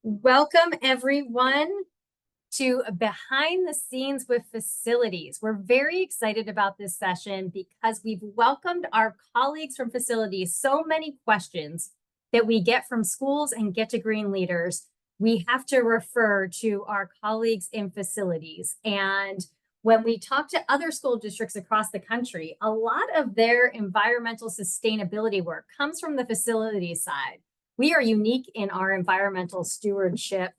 Welcome, everyone, to Behind the Scenes with Facilities. We're very excited about this session because we've welcomed our colleagues from facilities. So many questions that we get from schools and Get to Green leaders, we have to refer to our colleagues in facilities. And when we talk to other school districts across the country, a lot of their environmental sustainability work comes from the facilities side. We are unique in our environmental stewardship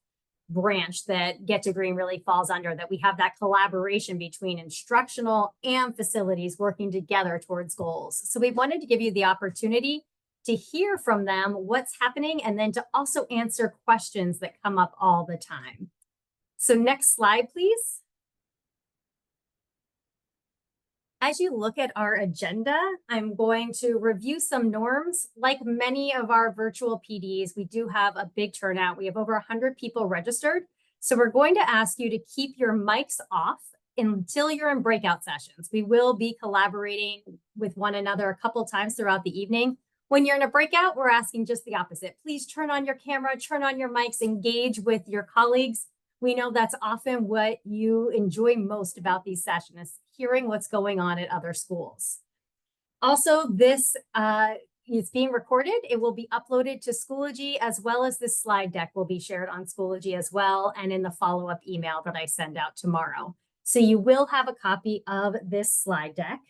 branch that Get to Green really falls under, that we have that collaboration between instructional and facilities working together towards goals. So we wanted to give you the opportunity to hear from them what's happening and then to also answer questions that come up all the time. So next slide, please. As you look at our agenda, I'm going to review some norms. Like many of our virtual PDs, we do have a big turnout. We have over 100 people registered. So we're going to ask you to keep your mics off until you're in breakout sessions. We will be collaborating with one another a couple times throughout the evening. When you're in a breakout, we're asking just the opposite. Please turn on your camera, turn on your mics, engage with your colleagues. We know that's often what you enjoy most about these sessions, hearing what's going on at other schools. Also, this is being recorded. It will be uploaded to Schoology, as well as this slide deck will be shared on Schoology as well, and in the follow-up email that I send out tomorrow. So you will have a copy of this slide deck.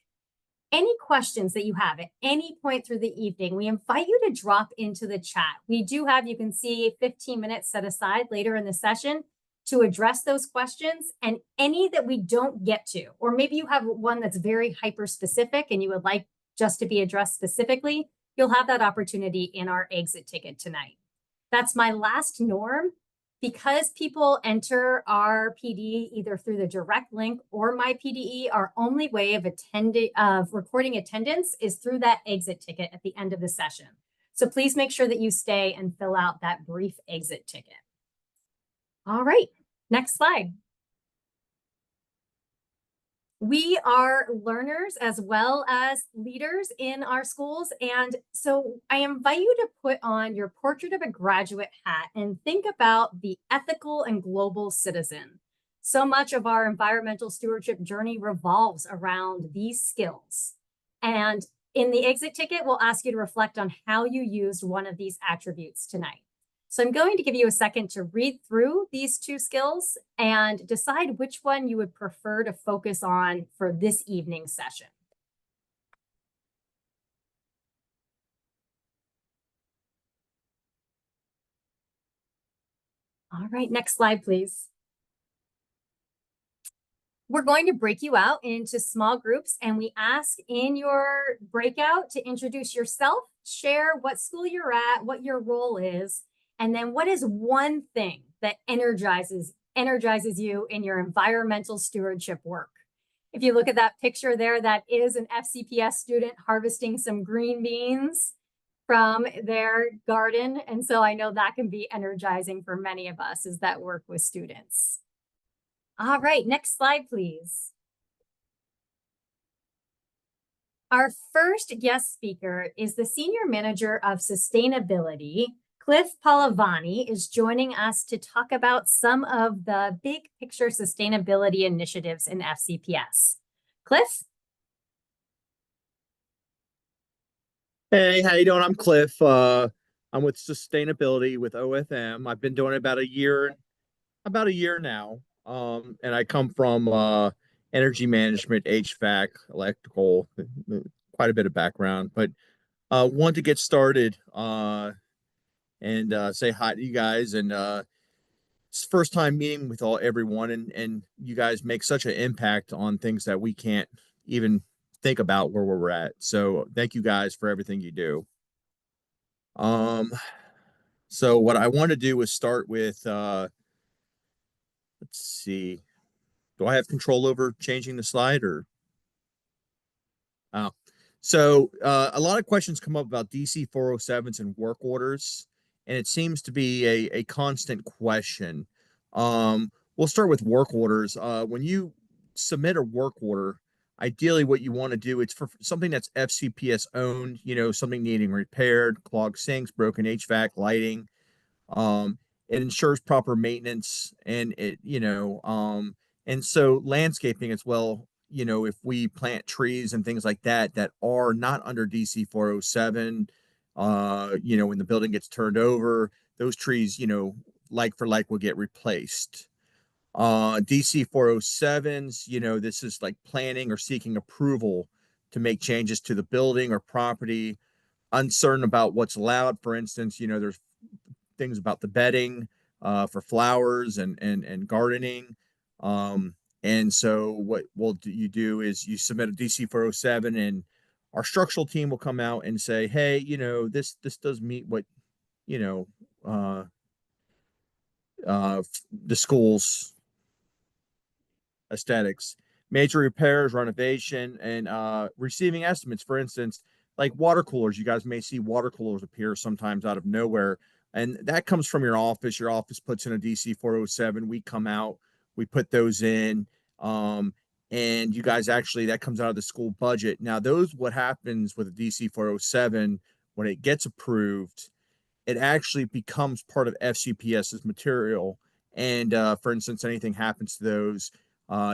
Any questions that you have at any point through the evening, we invite you to drop into the chat. We do have, you can see, 15 minutes set aside later in the session to address those questions, and any that we don't get to, or maybe you have one that's very hyper specific and you would like just to be addressed specifically, you'll have that opportunity in our exit ticket tonight. That's my last norm. Because people enter our PD either through the direct link or my PDE, our only way of recording attendance is through that exit ticket at the end of the session. So please make sure that you stay and fill out that brief exit ticket. All right, next slide. We are learners as well as leaders in our schools. And so I invite you to put on your portrait of a graduate hat and think about the ethical and global citizen. So much of our environmental stewardship journey revolves around these skills. And in the exit ticket, we'll ask you to reflect on how you used one of these attributes tonight. So I'm going to give you a second to read through these two skills and decide which one you would prefer to focus on for this evening's session. All right, next slide, please. We're going to break you out into small groups, and we ask in your breakout to introduce yourself, share what school you're at, what your role is, and then what is one thing that energizes you in your environmental stewardship work? If you look at that picture there, that is an FCPS student harvesting some green beans from their garden. And so I know that can be energizing for many of us as that work with students. All right, next slide, please. Our first guest speaker is the Senior Manager of Sustainability. Cliff Palavani is joining us to talk about some of the big picture sustainability initiatives in FCPS. Cliff? Hey, how you doing? I'm Cliff. I'm with sustainability with OFM. I've been doing it about a year now. And I come from energy management, HVAC, electrical, quite a bit of background, but want to get started and say hi to you guys. And it's first time meeting with everyone, and you guys make such an impact on things that we can't even think about where we're at. So thank you guys for everything you do. So what I want to do is start with let's see. Do I have control over changing the slide or? Oh, so a lot of questions come up about DC 407s and work orders, and it seems to be a constant question. We'll start with work orders. When you submit a work order, ideally what you want to do, it's for something that's FCPS owned, something needing repaired, clogged sinks, broken HVAC, lighting. it ensures proper maintenance, and and so landscaping as well. If we plant trees and things like that that are not under DC 407, when the building gets turned over, those trees, like for like will get replaced. DC 407s, this is like planning or seeking approval to make changes to the building or property, uncertain about what's allowed. For instance, there's things about the bedding for flowers and gardening. And so what you do is you submit a DC 407, and our structural team will come out and say, hey, this does meet what, you know, uh, the school's aesthetics. Major repairs, renovation, and receiving estimates. For instance, like water coolers. You guys may see water coolers appear sometimes out of nowhere, and that comes from your office. Your office puts in a DC 407. We come out, we put those in, and you guys actually, that comes out of the school budget. Now, what happens with a DC 407 when it gets approved, it actually becomes part of FCPS's material. And for instance, anything happens to those,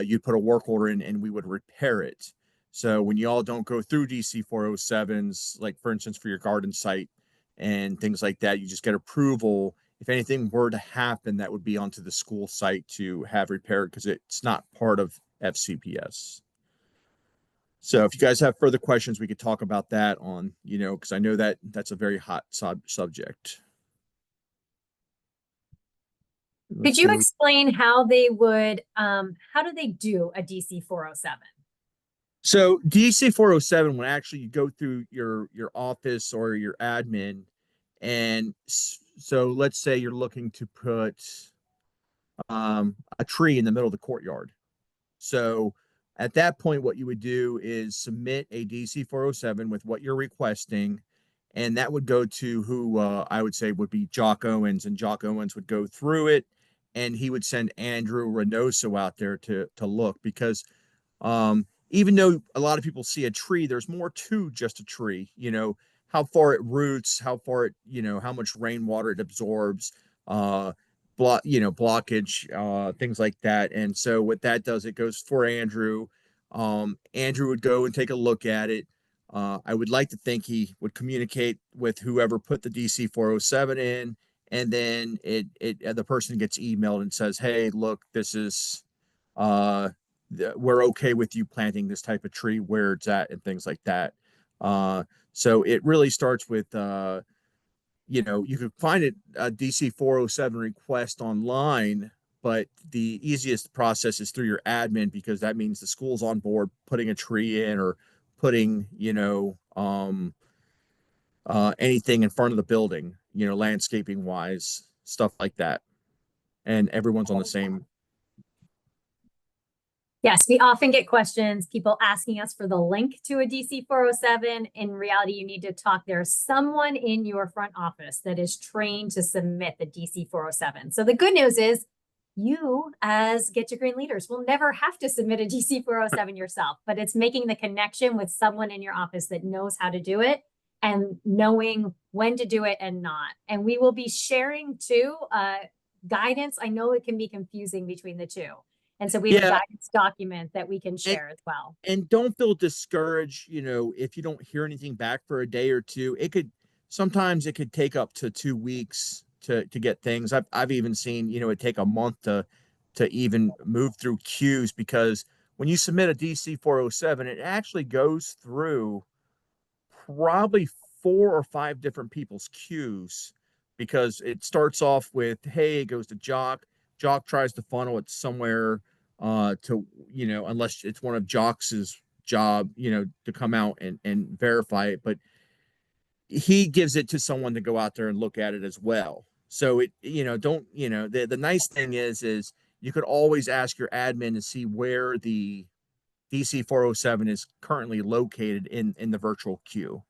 you'd put a work order in and we would repair it. So when you all don't go through DC 407s, like for instance, for your garden site and things like that, you just get approval. If anything were to happen, that would be onto the school site to have repaired because it's not part of FCPS. So if you guys have further questions, we could talk about that because I know that that's a very hot subject. Could you explain how they would, how do they do a DC 407? So DC 407, when actually you go through your office or your admin, and so let's say you're looking to put a tree in the middle of the courtyard. So at that point, what you would do is submit a DC 407 with what you're requesting, and that would go to who I would say would be Jock Owens, and Jock Owens would go through it, and he would send Andrew Reynoso out there to look, because even though a lot of people see a tree, there's more to just a tree. How far it roots, how far it, how much rainwater it absorbs, blockage, things like that. And so what that does, it goes for Andrew. Andrew would go and take a look at it. I would like to think he would communicate with whoever put the DC 407 in, and then the person gets emailed and says, hey, look, this is we're okay with you planting this type of tree where it's at, and things like that. So it really starts with you could find it a DC 407 request online, but the easiest process is through your admin, because that means the school's on board putting a tree in, or putting anything in front of the building, landscaping wise, stuff like that, and everyone's on the same. Yes, we often get questions, people asking us for the link to a DC 407. In reality, you need to talk. There's someone in your front office that is trained to submit the DC 407. So the good news is you, as Get Your Green leaders, will never have to submit a DC 407 yourself, but it's making the connection with someone in your office that knows how to do it and knowing when to do it and not. And we will be sharing too guidance. I know it can be confusing between the two. And so we have a guidance document that we can share as well. And don't feel discouraged, if you don't hear anything back for a day or two. Sometimes it could take up to 2 weeks to get things. I've even seen, it take a month to even move through queues, because when you submit a DC 407, it actually goes through probably 4 or 5 different people's queues, because it starts off with, hey, it goes to Jock. Jock tries to funnel it somewhere to, unless it's one of Jock's job, to come out and verify it. But he gives it to someone to go out there and look at it as well. So the nice thing is you could always ask your admin to see where the DC 407 is currently located in the virtual queue.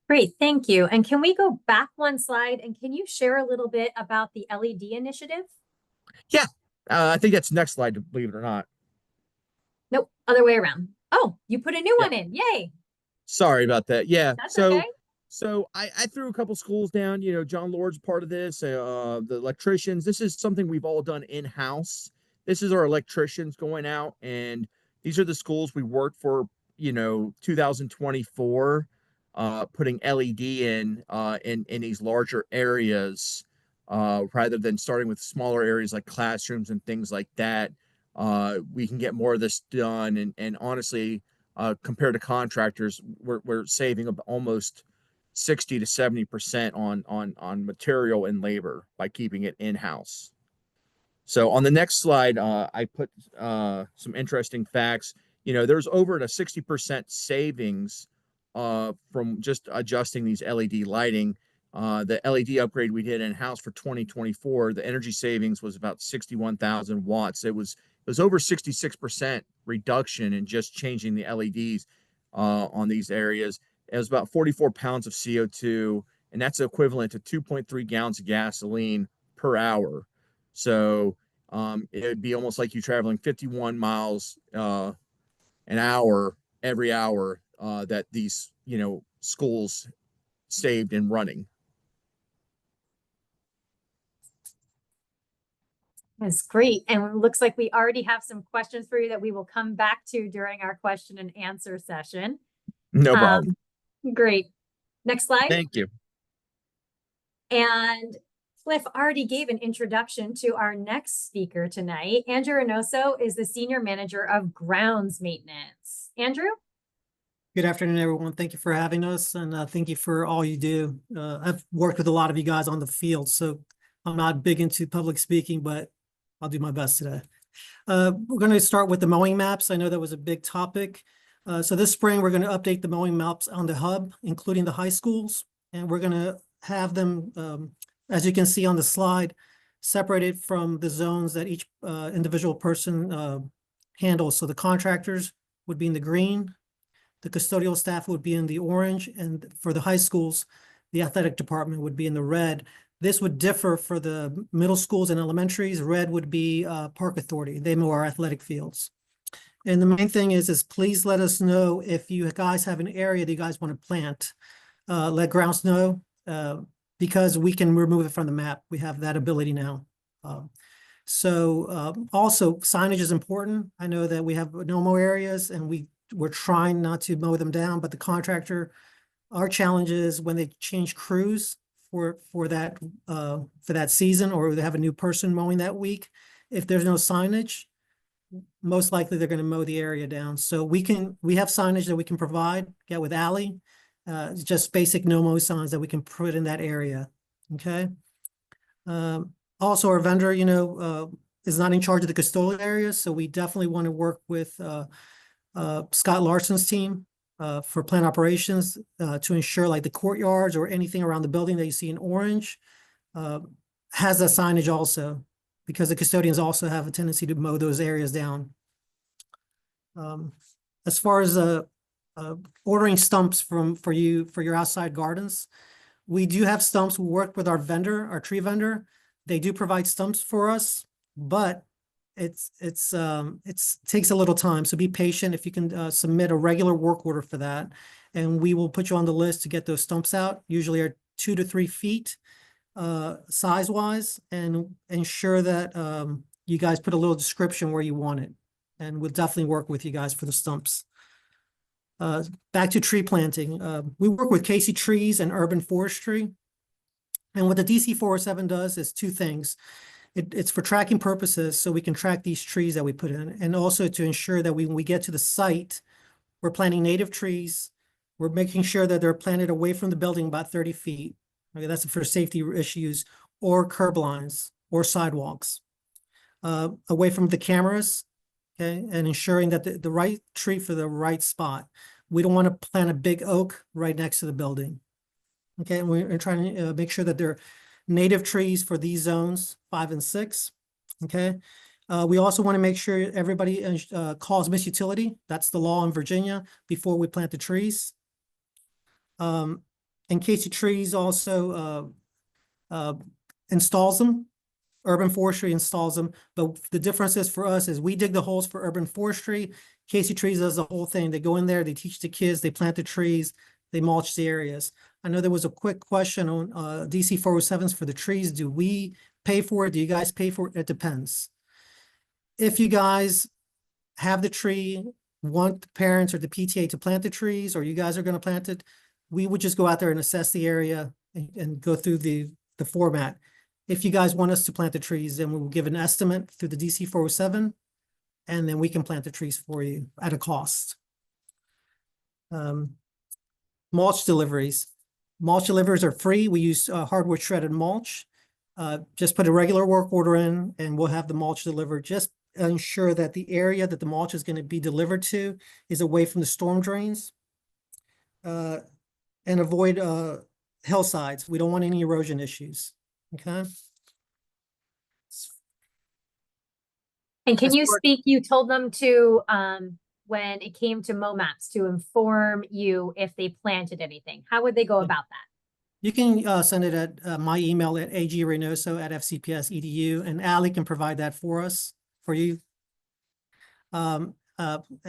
Great, thank you. And can we go back one slide, and can you share a little bit about the LED initiative? Yeah, I think that's next slide, believe it or not. Nope, other way around. Oh, you put a new one in. Yay. Sorry about that. Yeah. That's so okay. So I threw a couple schools down. You know, John Lord's part of this. The electricians. This is something we've all done in house. This is our electricians going out, and these are the schools we worked for. 2024, putting LED in these larger areas, rather than starting with smaller areas like classrooms and things like that. We can get more of this done, and honestly, compared to contractors, we're saving almost 60 to 70% on material and labor by keeping it in-house. So on the next slide, I put some interesting facts. There's over a 60% savings from just adjusting these LED lighting. The LED upgrade we did in-house for 2024, the energy savings was about 61,000 watts. It was over 66% reduction in just changing the LEDs on these areas. It was about 44 pounds of CO2, and that's equivalent to 2.3 gallons of gasoline per hour. So it would be almost like you traveling 51 miles an hour every hour that these schools saved in running. That's great. And it looks like we already have some questions for you that we will come back to during our question and answer session. No problem. Great. Next slide. Thank you. And Cliff already gave an introduction to our next speaker tonight. Andrew Reynoso is the Senior Manager of Grounds Maintenance. Andrew? Good afternoon, everyone. Thank you for having us, and thank you for all you do. I've worked with a lot of you guys on the field, so I'm not big into public speaking, but I'll do my best today. We're going to start with the mowing maps. I know that was a big topic. So this spring, we're going to update the mowing maps on the hub, including the high schools, and we're going to have them, as you can see on the slide, separated from the zones that each individual person handles. So the contractors would be in the green, the custodial staff would be in the orange, and for the high schools, the athletic department would be in the red. This would differ for the middle schools and elementaries. Red would be Park Authority. They mow our athletic fields. And the main thing is please let us know if you guys have an area that you guys want to plant. Let grounds know because we can remove it from the map. We have that ability now. Also signage is important. I know that we have no-mow areas and we're trying not to mow them down, but the contractor, our challenge is when they change crews for that season, or they have a new person mowing that week, if there's no signage, most likely they're going to mow the area down. So we have signage that we can provide, get with Ally, just basic no-mow signs that we can put in that area. Okay. Also our vendor, is not in charge of the custodial areas. So we definitely want to work with Scott Larson's team for plant operations to ensure like the courtyards or anything around the building that you see in orange has a signage also, because the custodians also have a tendency to mow those areas down. As far as ordering stumps for your outside gardens, we do have stumps. We work with our vendor, our tree vendor. They do provide stumps for us, but it takes a little time. So be patient. If you can submit a regular work order for that, and we will put you on the list to get those stumps out. Usually are 2 to 3 feet size wise, and ensure that you guys put a little description where you want it, and we'll definitely work with you guys for the stumps. Back to tree planting. We work with Casey Trees and Urban Forestry. And what the DC 407 does is 2 things. It's for tracking purposes, so we can track these trees that we put in, and also to ensure that when we get to the site, we're planting native trees. We're making sure that they're planted away from the building about 30 feet. Okay, that's for safety issues, or curb lines or sidewalks. Away from the cameras, okay, and ensuring that the right tree for the right spot. We don't want to plant a big oak right next to the building. Okay, and we're trying to make sure that they're native trees for these zones 5 and 6. Okay. We also want to make sure everybody calls Miss Utility. That's the law in Virginia before we plant the trees. And Casey Trees also installs them. Urban Forestry installs them. But the difference is for us is we dig the holes for Urban Forestry. Casey Trees does the whole thing. They go in there, they teach the kids, they plant the trees, they mulch the areas. I know there was a quick question on DC 407s for the trees. Do we pay for it? Do you guys pay for it? It depends. If you guys have the tree, want the parents or the PTA to plant the trees, or you guys are going to plant it, we would just go out there and assess the area and go through the format. If you guys want us to plant the trees, then we will give an estimate through the DC 407, and then we can plant the trees for you at a cost. Mulch deliveries. Mulch deliveries are free. We use hardwood shredded mulch. Just put a regular work order in and we'll have the mulch delivered. Just ensure that the area that the mulch is going to be delivered to is away from the storm drains. And avoid hillsides. We don't want any erosion issues. Okay. And can As you far- speak, you told them to, when it came to MOMAPs, to inform you if they planted anything. How would they go about that? You can send it at my email at agreynoso@fcps.edu, and Allie can provide that for you. And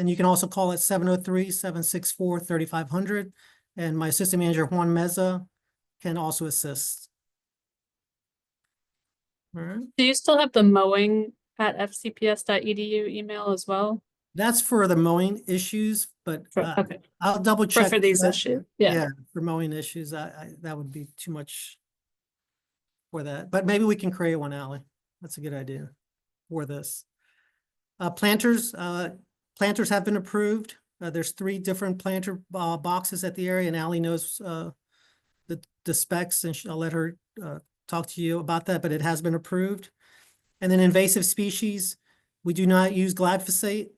you can also call it 703-764-3500. And my assistant manager, Juan Meza, can also assist. All right. Do you still have the mowing at fcps.edu email as well? That's for the mowing issues, but Okay, I'll double check. for these that. issues, yeah. For mowing issues, that would be too much for that. But maybe we can create one, Ally. That's a good idea for this. Planters have been approved. There's 3 different planter boxes at the area, and Allie knows the specs, and I'll let her talk to you about that, but it has been approved. And then invasive species, we do not use glyphosate.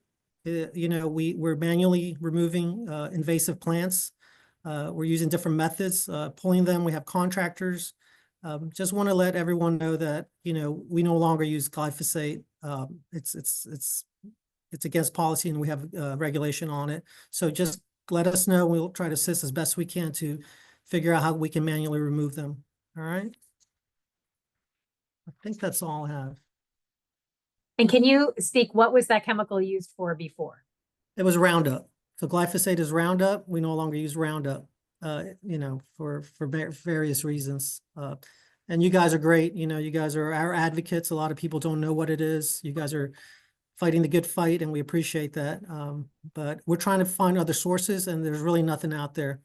We're manually removing invasive plants. We're using different methods, pulling them. We have contractors. Just want to let everyone know that, we no longer use glyphosate. It's against policy, and we have regulation on it. So just let us know. We'll try to assist as best we can to figure out how we can manually remove them. All right. I think that's all I have. And can you speak, what was that chemical used for before? It was Roundup. So glyphosate is Roundup. We no longer use Roundup, for various reasons. And you guys are great. You guys are our advocates. A lot of people don't know what it is. You guys are fighting the good fight, and we appreciate that. But we're trying to find other sources, and there's really nothing out there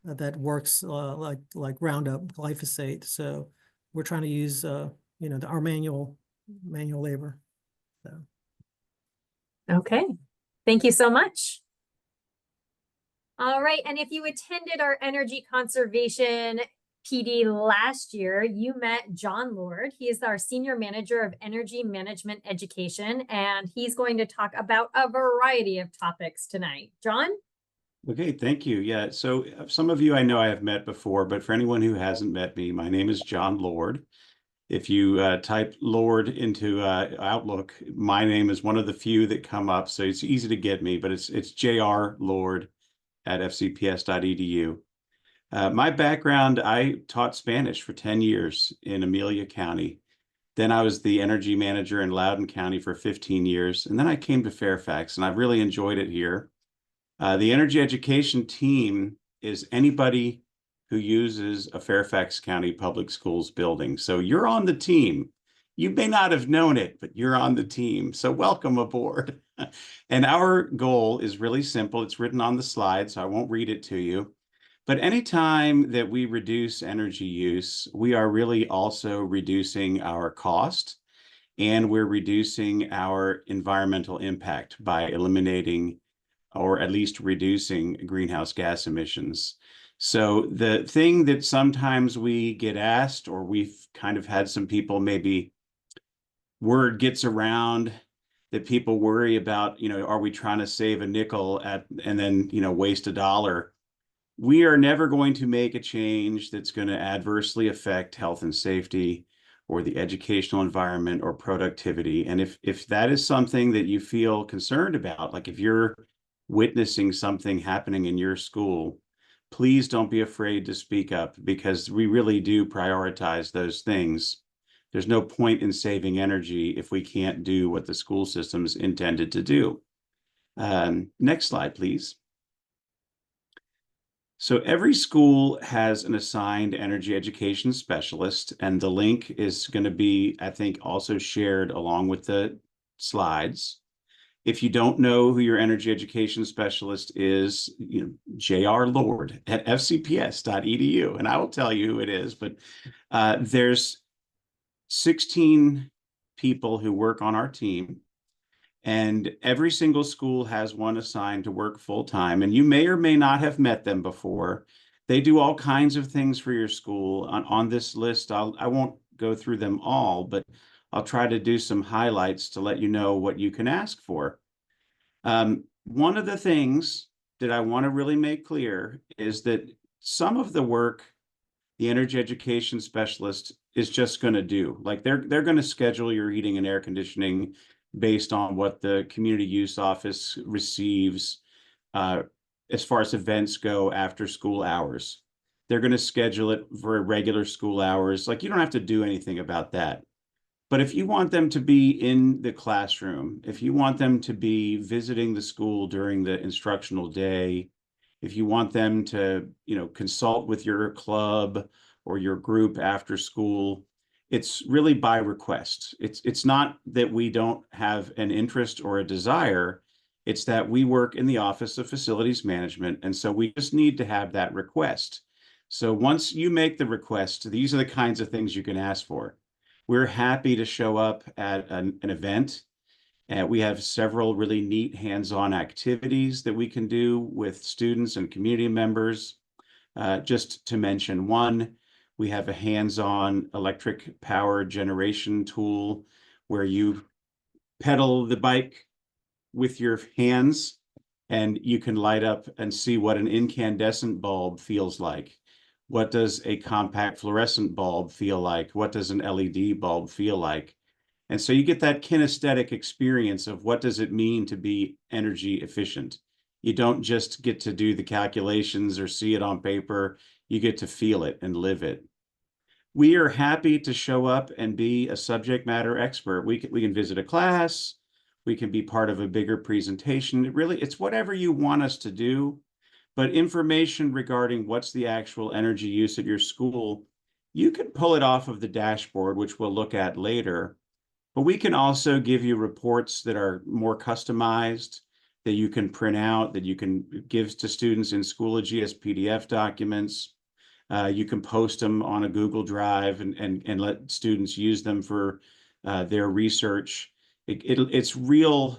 that works like Roundup, glyphosate. So we're trying to use our manual labor. So. Okay, thank you so much. All right, and if you attended our energy conservation PD last year, you met John Lord. He is our Senior Manager of Energy Management Education, and he's going to talk about a variety of topics tonight. John? Okay, thank you. Yeah, so some of you I know I have met before, but for anyone who hasn't met me, my name is John Lord. If you type Lord into Outlook, my name is one of the few that come up, so it's easy to get me, but it's JR Lord at fcps.edu. My background, I taught Spanish for 10 years in Amelia County. Then I was the energy manager in Loudoun County for 15 years, and then I came to Fairfax, and I've really enjoyed it here. The energy education team is anybody who uses a Fairfax County Public Schools building. So you're on the team. You may not have known it, but you're on the team. So welcome aboard. And our goal is really simple. It's written on the slide, so I won't read it to you. But anytime that we reduce energy use, we are really also reducing our cost, and we're reducing our environmental impact by eliminating or at least reducing greenhouse gas emissions. So the thing that sometimes we get asked, or we've kind of had some people, maybe word gets around that people worry about, are we trying to save a nickel and then, waste $1? We are never going to make a change that's going to adversely affect health and safety or the educational environment or productivity. And if that is something that you feel concerned about, like if you're witnessing something happening in your school, please don't be afraid to speak up, because we really do prioritize those things. There's no point in saving energy if we can't do what the school system's intended to do. Next slide, please. So every school has an assigned energy education specialist, and the link is going to be, I think, also shared along with the slides. If you don't know who your energy education specialist is, J.R. Lord at fcps.edu, and I will tell you who it is, but there's 16 people who work on our team, and every single school has one assigned to work full time, and you may or may not have met them before. They do all kinds of things for your school. On this list, I won't go through them all, but I'll try to do some highlights to let you know what you can ask for. One of the things that I want to really make clear is that some of the work the energy education specialist is just going to do, like they're going to schedule your heating and air conditioning based on what the community use office receives as far as events go after school hours. They're going to schedule it for regular school hours. Like, you don't have to do anything about that. But if you want them to be in the classroom, if you want them to be visiting the school during the instructional day, if you want them to, consult with your club or your group after school, it's really by request. It's not that we don't have an interest or a desire. It's that we work in the Office of Facilities Management, and so we just need to have that request. So once you make the request, these are the kinds of things you can ask for. We're happy to show up at an event. We have several really neat hands-on activities that we can do with students and community members. Just to mention one, we have a hands-on electric power generation tool where you pedal the bike with your hands and you can light up and see what an incandescent bulb feels like. What does a compact fluorescent bulb feel like? What does an LED bulb feel like? And so you get that kinesthetic experience of what does it mean to be energy efficient. You don't just get to do the calculations or see it on paper. You get to feel it and live it. We are happy to show up and be a subject matter expert. We can visit a class. We can be part of a bigger presentation. It's whatever you want us to do. But information regarding what's the actual energy use at your school, you can pull it off of the dashboard, which we'll look at later. But we can also give you reports that are more customized, that you can print out, that you can give to students in Schoology as PDF documents. You can post them on a Google Drive and let students use them for their research. It's real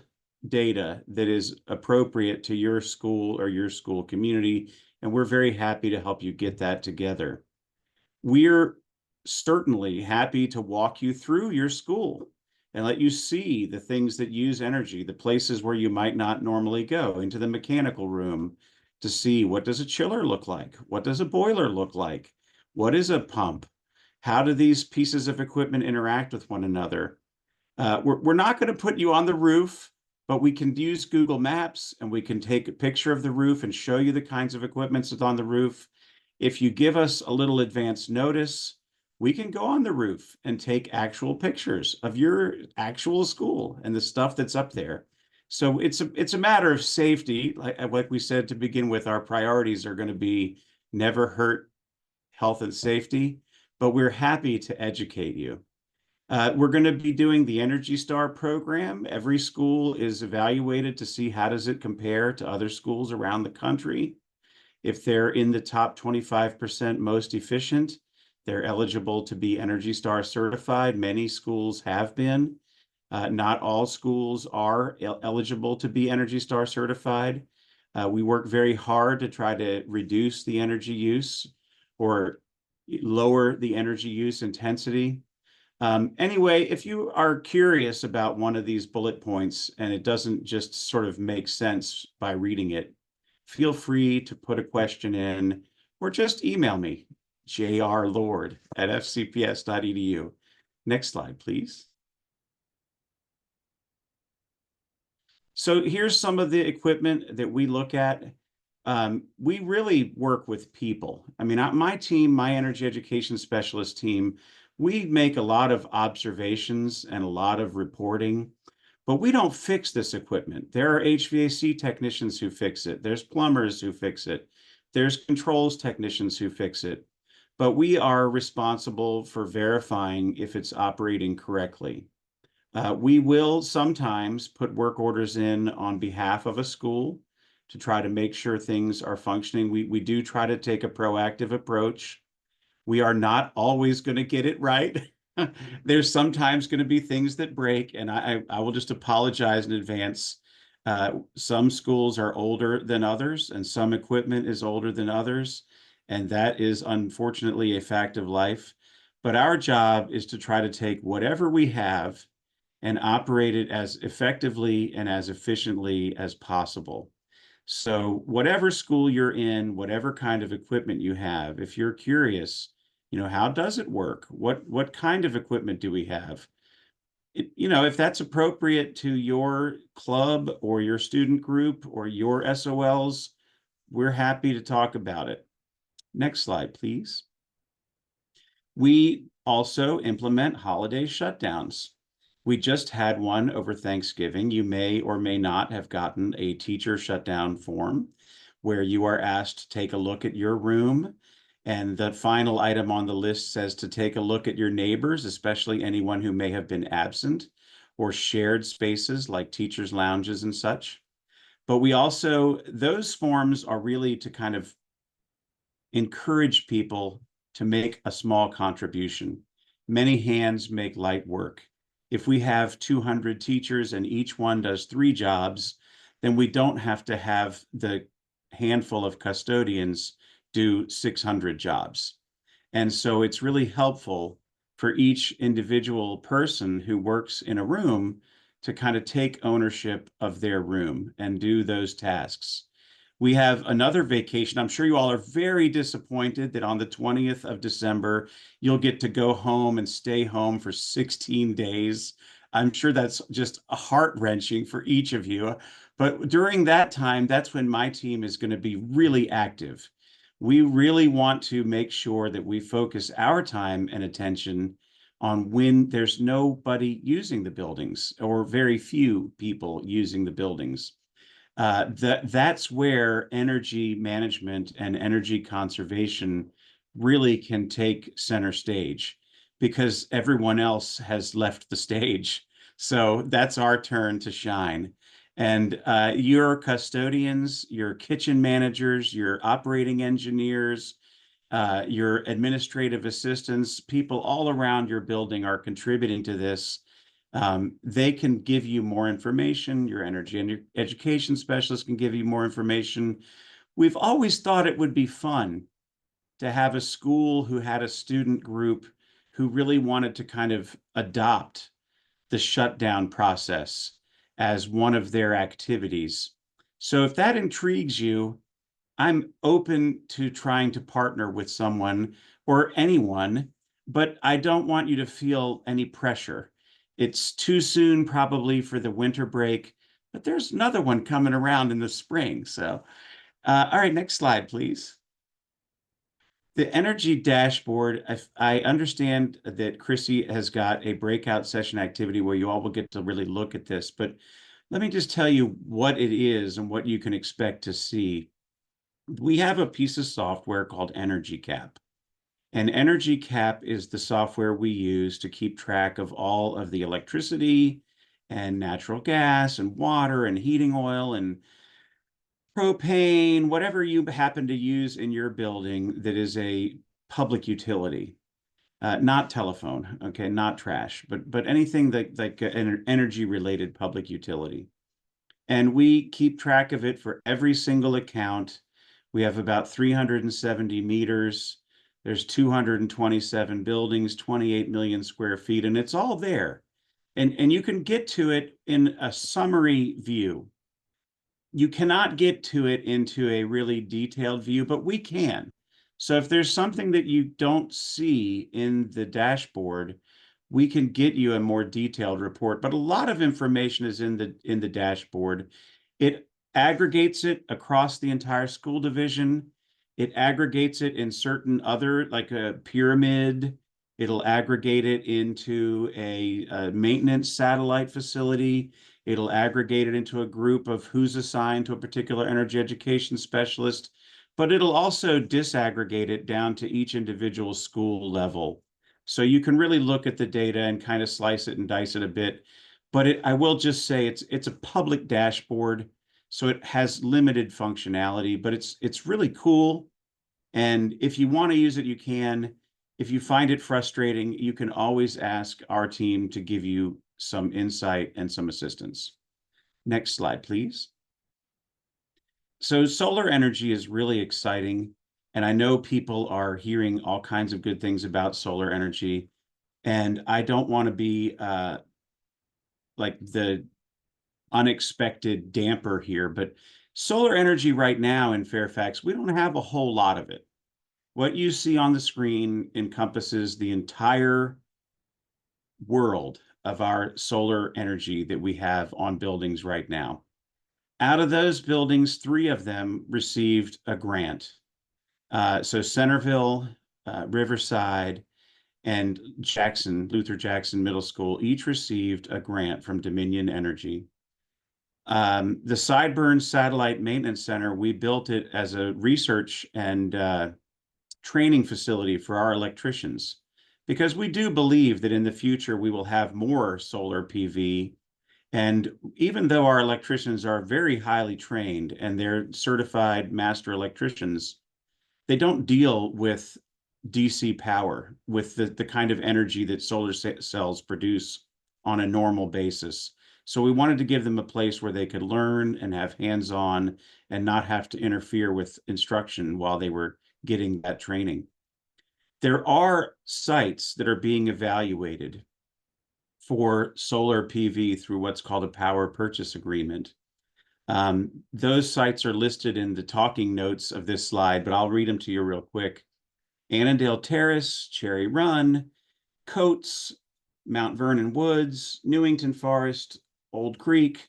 data that is appropriate to your school or your school community, and we're very happy to help you get that together. We're certainly happy to walk you through your school and let you see the things that use energy, the places where you might not normally go, into the mechanical room to see what does a chiller look like? What does a boiler look like? What is a pump? How do these pieces of equipment interact with one another? We're not going to put you on the roof, but we can use Google Maps and we can take a picture of the roof and show you the kinds of equipment that's on the roof. If you give us a little advance notice, we can go on the roof and take actual pictures of your actual school and the stuff that's up there. So it's a matter of safety. Like we said to begin with, our priorities are going to be never hurt health and safety, but we're happy to educate you. We're going to be doing the Energy Star program. Every school is evaluated to see how does it compare to other schools around the country. If they're in the top 25% most efficient, they're eligible to be Energy Star certified. Many schools have been. Not all schools are eligible to be Energy Star certified. We work very hard to try to reduce the energy use or lower the energy use intensity. Anyway, if you are curious about one of these bullet points and it doesn't just sort of make sense by reading it, feel free to put a question in or just email me, jrlord@fcps.edu. Next slide, please. So here's some of the equipment that we look at. We really work with people. I mean, my team, my energy education specialist team, we make a lot of observations and a lot of reporting, but we don't fix this equipment. There are HVAC technicians who fix it. There's plumbers who fix it. There's controls technicians who fix it, but we are responsible for verifying if it's operating correctly. We will sometimes put work orders in on behalf of a school to try to make sure things are functioning. We do try to take a proactive approach. We are not always going to get it right. There's sometimes going to be things that break, and I will just apologize in advance. Some schools are older than others, and some equipment is older than others, and that is unfortunately a fact of life. But our job is to try to take whatever we have and operate it as effectively and as efficiently as possible. So whatever school you're in, whatever kind of equipment you have, if you're curious, how does it work? What kind of equipment do we have? If that's appropriate to your club or your student group or your SOLs, we're happy to talk about it. Next slide, please. We also implement holiday shutdowns. We just had one over Thanksgiving. You may or may not have gotten a teacher shutdown form where you are asked to take a look at your room. And the final item on the list says to take a look at your neighbors, especially anyone who may have been absent, or shared spaces like teachers' lounges and such. But those forms are really to kind of encourage people to make a small contribution. Many hands make light work. If we have 200 teachers and each one does 3 jobs, then we don't have to have the handful of custodians do 600 jobs. And so it's really helpful for each individual person who works in a room to kind of take ownership of their room and do those tasks. We have another vacation. I'm sure you all are very disappointed that on the 20th of December, you'll get to go home and stay home for 16 days. I'm sure that's just heart-wrenching for each of you. But during that time, that's when my team is going to be really active. We really want to make sure that we focus our time and attention on when there's nobody using the buildings or very few people using the buildings. That's where energy management and energy conservation really can take center stage because everyone else has left the stage. So that's our turn to shine. And your custodians, your kitchen managers, your operating engineers, your administrative assistants, people all around your building are contributing to this. They can give you more information. Your energy and your education specialist can give you more information. We've always thought it would be fun to have a school who had a student group who really wanted to kind of adopt the shutdown process as one of their activities. So if that intrigues you, I'm open to trying to partner with someone or anyone, but I don't want you to feel any pressure. It's too soon probably for the winter break, but there's another one coming around in the spring. So, all right, next slide, please. The energy dashboard, I understand that Chrissy has got a breakout session activity where you all will get to really look at this, but let me just tell you what it is and what you can expect to see. We have a piece of software called Energy Cap. And Energy Cap is the software we use to keep track of all of the electricity and natural gas and water and heating oil and propane, whatever you happen to use in your building that is a public utility, not telephone, okay, not trash, but anything like an energy-related public utility. And we keep track of it for every single account. We have about 370 meters. There's 227 buildings, 28 million square feet, and it's all there. And you can get to it in a summary view. You cannot get to it into a really detailed view, but we can. So if there's something that you don't see in the dashboard, we can get you a more detailed report. But a lot of information is in the dashboard. It aggregates it across the entire school division. It aggregates it in certain other, like a pyramid. It'll aggregate it into a maintenance satellite facility. It'll aggregate it into a group of who's assigned to a particular energy education specialist. but it'll also disaggregate it down to each individual school level. So you can really look at the data and kind of slice it and dice it a bit. But I will just say it's a public dashboard, so it has limited functionality, but it's really cool. And if you want to use it, you can. If you find it frustrating, you can always ask our team to give you some insight and some assistance. Next slide, please. So solar energy is really exciting. And I know people are hearing all kinds of good things about solar energy. And I don't want to be like the unexpected damper here, but solar energy right now in Fairfax, we don't have a whole lot of it. What you see on the screen encompasses the entire world of our solar energy that we have on buildings right now. Out of those buildings, 3 of them received a grant. So Centerville, Riverside, and Luther Jackson Middle School each received a grant from Dominion Energy. The Sideburns Satellite Maintenance Center, we built it as a research and training facility for our electricians, because we do believe that in the future we will have more solar PV. And even though our electricians are very highly trained and they're certified master electricians, they don't deal with DC power, with the kind of energy that solar cells produce on a normal basis. So we wanted to give them a place where they could learn and have hands-on and not have to interfere with instruction while they were getting that training. There are sites that are being evaluated for solar PV through what's called a power purchase agreement. Those sites are listed in the talking notes of this slide, but I'll read them to you real quick. Annandale Terrace, Cherry Run, Coates, Mount Vernon Woods, Newington Forest, Old Creek,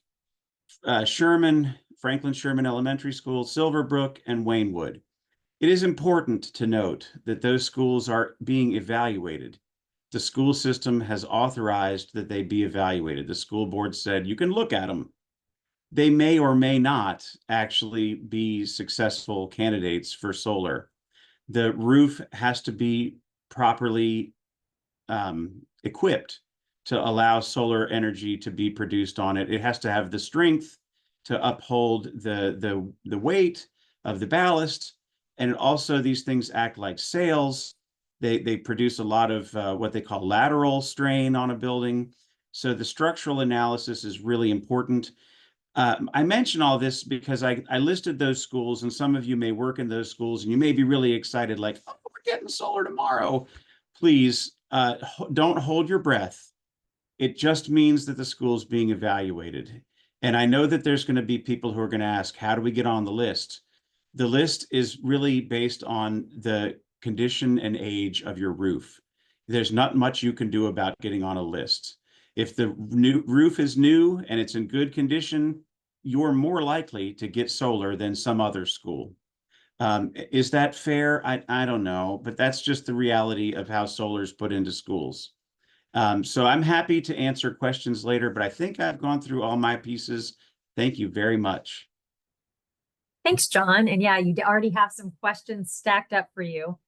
Sherman, Franklin Sherman Elementary School, Silverbrook, and Waynewood. It is important to note that those schools are being evaluated. The school system has authorized that they be evaluated. The school board said, you can look at them. They may or may not actually be successful candidates for solar. The roof has to be properly equipped to allow solar energy to be produced on it. It has to have the strength to uphold the weight of the ballast. And also these things act like sails. They produce a lot of what they call lateral strain on a building. So the structural analysis is really important. I mention all this because I listed those schools, and some of you may work in those schools and you may be really excited, like, oh, we're getting solar tomorrow. Please don't hold your breath. It just means that the school's being evaluated. And I know that there's going to be people who are going to ask, how do we get on the list? The list is really based on the condition and age of your roof. There's not much you can do about getting on a list. If the new roof is new and it's in good condition, you're more likely to get solar than some other school. Is that fair? I don't know, but that's just the reality of how solar is put into schools. So I'm happy to answer questions later, but I think I've gone through all my pieces. Thank you very much. Thanks, John. And yeah, you already have some questions stacked up for you.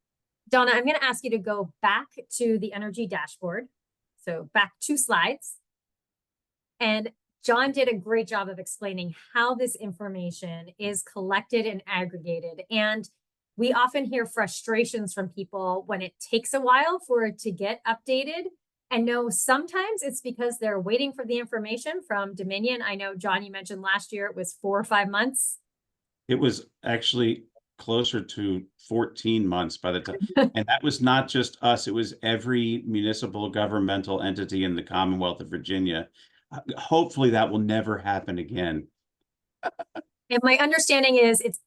Donna, I'm going to ask you to go back to the energy dashboard. So back 2 slides. And John did a great job of explaining how this information is collected and aggregated. And we often hear frustrations from people when it takes a while for it to get updated. And no, sometimes it's because they're waiting for the information from Dominion. I know, John, you mentioned last year it was 4 or 5 months. It was actually closer to 14 months by the time, and that was not just us, it was every municipal governmental entity in the Commonwealth of Virginia. Hopefully that will never happen again. And my understanding is it's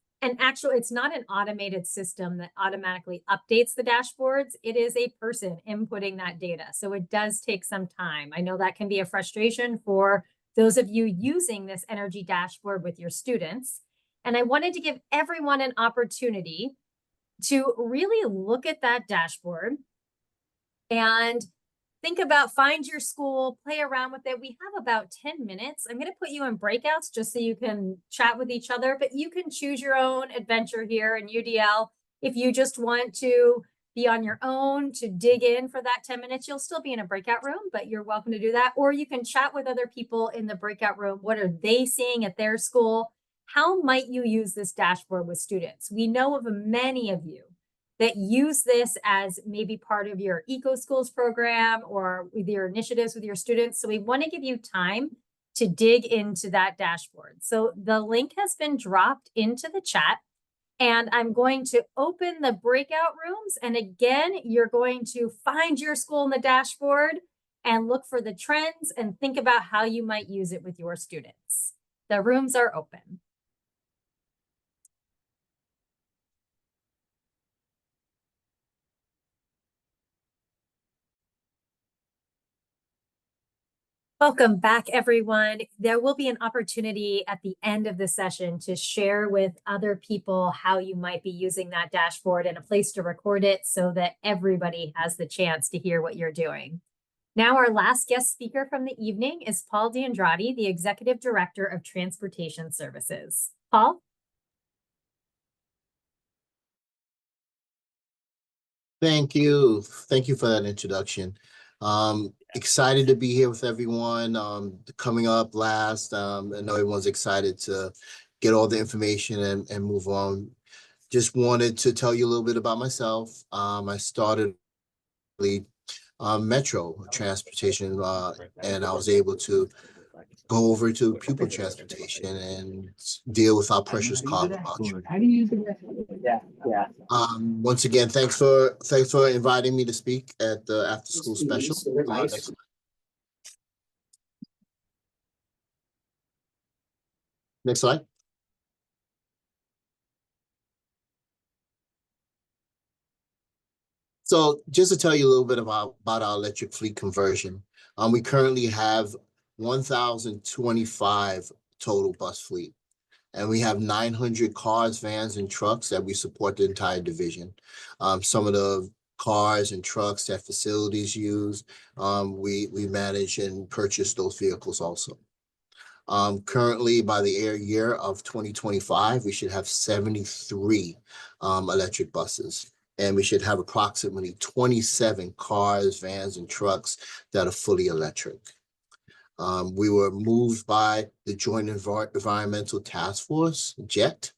not an automated system that automatically updates the dashboards. It is a person inputting that data. So it does take some time. I know that can be a frustration for those of you using this energy dashboard with your students. And I wanted to give everyone an opportunity to really look at that dashboard and think about, find your school, play around with it. We have about 10 minutes. I'm going to put you in breakouts just so you can chat with each other, but you can choose your own adventure here in UDL. If you just want to be on your own to dig in for that 10 minutes, you'll still be in a breakout room, but you're welcome to do that. Or you can chat with other people in the breakout room. What are they seeing at their school? How might you use this dashboard with students? We know of many of you that use this as maybe part of your Eco Schools program or with your initiatives with your students. So we want to give you time to dig into that dashboard. So the link has been dropped into the chat. And I'm going to open the breakout rooms. And again, you're going to find your school in the dashboard and look for the trends and think about how you might use it with your students. The rooms are open. Welcome back, everyone. There will be an opportunity at the end of the session to share with other people how you might be using that dashboard and a place to record it so that everybody has the chance to hear what you're doing. Now, our last guest speaker from the evening is Paul D'Andrade, the Executive Director of Transportation Services. Paul? Thank you. Thank you for that introduction. Excited to be here with everyone. Coming up last, I know everyone's excited to get all the information and move on. Just wanted to tell you a little bit about myself. I started Metro Transportation, and I was able to go over to pupil transportation and deal with our precious cargo voucher. Once again, thanks for inviting me to speak at the after school special. Next slide. So just to tell you a little bit about our electric fleet conversion, we currently have 1,025 total bus fleet. And we have 900 cars, vans, and trucks that we support the entire division. Some of the cars and trucks that facilities use, we manage and purchase those vehicles also. Currently, by the year of 2025, we should have 73 electric buses. And we should have approximately 27 cars, vans, and trucks that are fully electric. We were moved by the Joint Environmental Task Force, JET,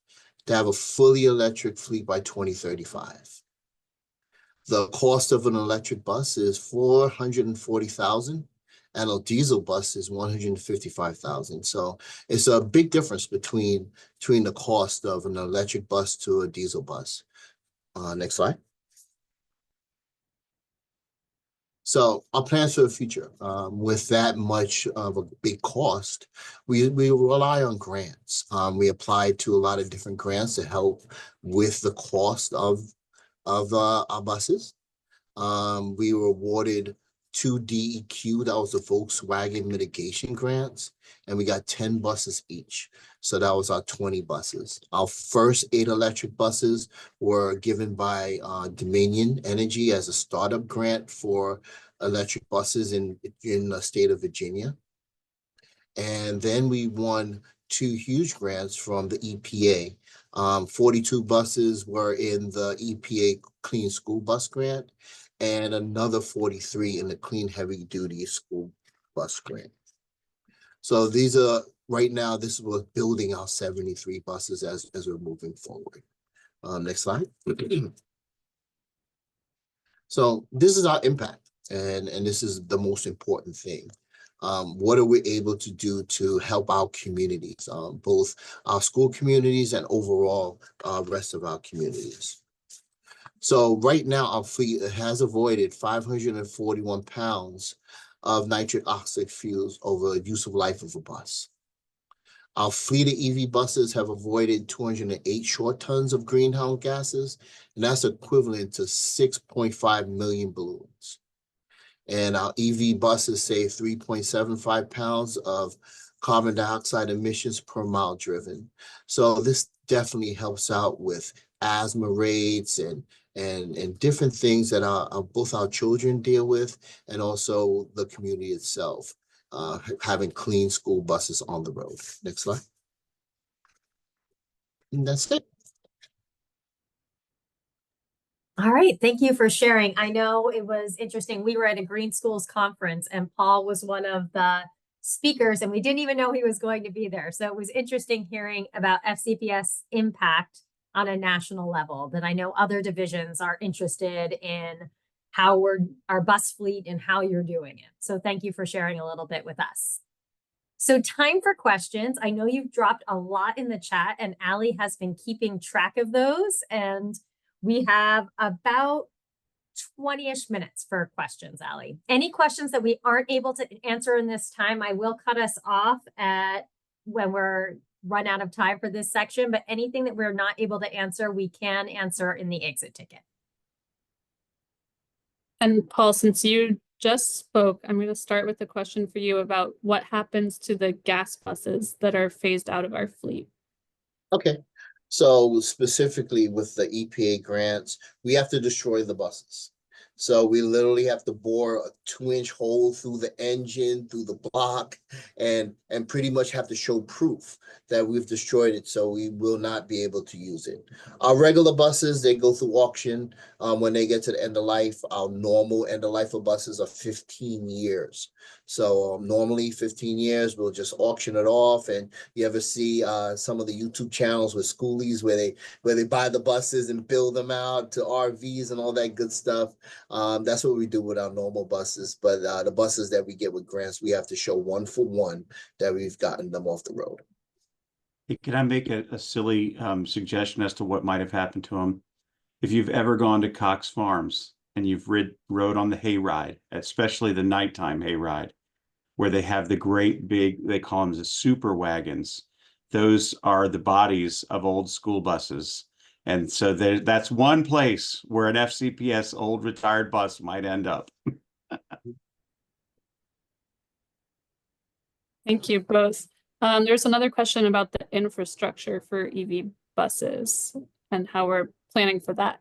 to have a fully electric fleet by 2035. The cost of an electric bus is $440,000, and a diesel bus is $155,000. So it's a big difference between the cost of an electric bus to a diesel bus. Next slide. So our plans for the future, with that much of a big cost, we rely on grants. We applied to a lot of different grants to help with the cost of our buses. We were awarded 2 DEQ, that was the Volkswagen mitigation grants, and we got 10 buses each. So that was our 20 buses. Our first 8 electric buses were given by Dominion Energy as a startup grant for electric buses in the state of Virginia. And then we won 2 huge grants from the EPA. 42 buses were in the EPA Clean School Bus Grant, and another 43 in the Clean Heavy Duty School Bus Grant. So these are, right now, this is what's building our 73 buses as we're moving forward. Next slide. So this is our impact, and this is the most important thing. What are we able to do to help our communities, both our school communities and overall rest of our communities? So right now, our fleet has avoided 541 pounds of nitric oxide fuels over the use of life of a bus. Our fleet of EV buses have avoided 208 short tons of greenhouse gases, and that's equivalent to 6.5 million balloons. And our EV buses save 3.75 pounds of carbon dioxide emissions per mile driven. So this definitely helps out with asthma rates and and different things that both our children deal with and also the community itself, having clean school buses on the road. Next slide. And that's it. All right, thank you for sharing. I know it was interesting. We were at a Green Schools conference and Paul was one of the speakers and we didn't even know he was going to be there. So it was interesting hearing about FCPS impact on a national level, that I know other divisions are interested in how our bus fleet and how you're doing it. So thank you for sharing a little bit with us. So time for questions. I know you've dropped a lot in the chat and Allie has been keeping track of those, and we have about 20-ish minutes for questions, Allie. Any questions that we aren't able to answer in this time, I will cut us off at when we're run out of time for this section, but anything that we're not able to answer, we can answer in the exit ticket. And Paul, since you just spoke, I'm going to start with a question for you about what happens to the gas buses that are phased out of our fleet. Okay. So specifically with the EPA grants, we have to destroy the buses. So we literally have to bore a 2-inch hole through the engine, through the block, and pretty much have to show proof that we've destroyed it, so we will not be able to use it. Our regular buses, they go through auction when they get to the end of life. Our normal end of life of buses are 15 years. So normally 15 years, we'll just auction it off. And you ever see some of the YouTube channels with schoolies where they buy the buses and build them out to RVs and all that good stuff. That's what we do with our normal buses. But the buses that we get with grants, we have to show 1-for-1 that we've gotten them off the road. Hey, can I make a silly suggestion as to what might have happened to them? If you've ever gone to Cox Farms and you've rode on the hayride, especially the nighttime hayride, where they have the great big, they call them the super wagons. Those are the bodies of old school buses. And so that's one place where an FCPS old retired bus might end up. Thank you both. There's another question about the infrastructure for EV buses and how we're planning for that.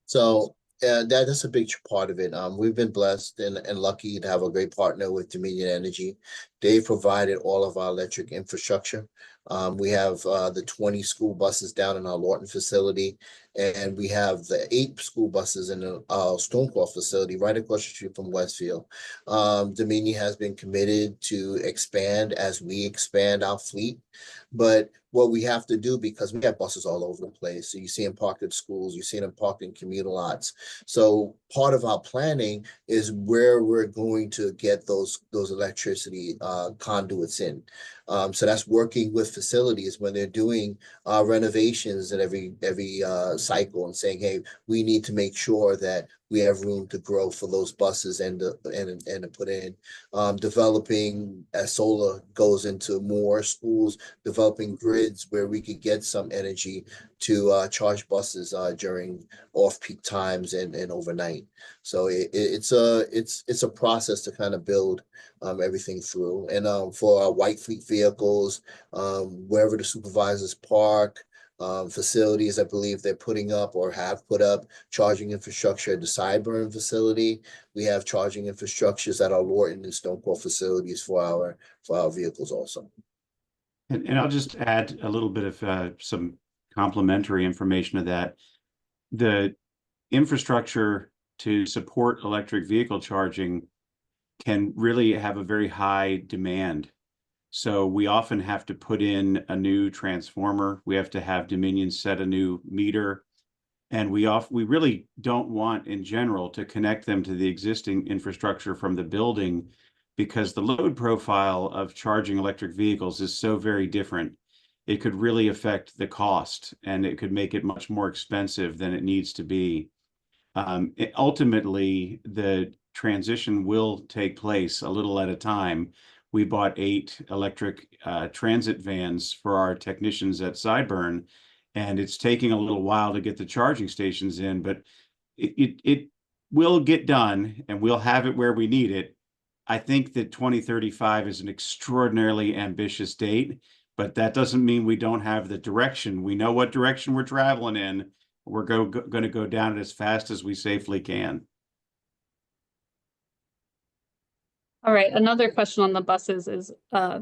So that's a big part of it. We've been blessed and lucky to have a great partner with Dominion Energy. They provided all of our electric infrastructure. We have the 20 school buses down in our Lorton facility, and we have the 8 school buses in the Stonecroft facility right across the street from Westfield. Dominion has been committed to expand as we expand our fleet. But what we have to do, because we have buses all over the place, so you see them parked at schools, you see them parked in commuter lots. So part of our planning is where we're going to get those electricity conduits in. So that's working with facilities when they're doing renovations at every cycle and saying, hey, we need to make sure that we have room to grow for those buses and to put in. Developing as solar goes into more schools, developing grids where we could get some energy to charge buses during off-peak times and overnight. So it's a process to kind of build everything through. And for our white fleet vehicles, wherever the supervisors park, facilities, I believe they're putting up or have put up charging infrastructure at the Sideburn facility. We have charging infrastructures at our Lorton and Stonecroft facilities for our vehicles also. And I'll just add a little bit of some complementary information to that. The infrastructure to support electric vehicle charging can really have a very high demand. So we often have to put in a new transformer. We have to have Dominion set a new meter. And we really don't want in general to connect them to the existing infrastructure from the building, because the load profile of charging electric vehicles is so very different. It could really affect the cost, and it could make it much more expensive than it needs to be. Ultimately, the transition will take place a little at a time. We bought 8 electric transit vans for our technicians at Sideburn, and it's taking a little while to get the charging stations in, but it will get done, and we'll have it where we need it. I think that 2035 is an extraordinarily ambitious date, but that doesn't mean we don't have the direction. We know what direction we're traveling in, We're going to go down it as fast as we safely can. All right, another question on the buses is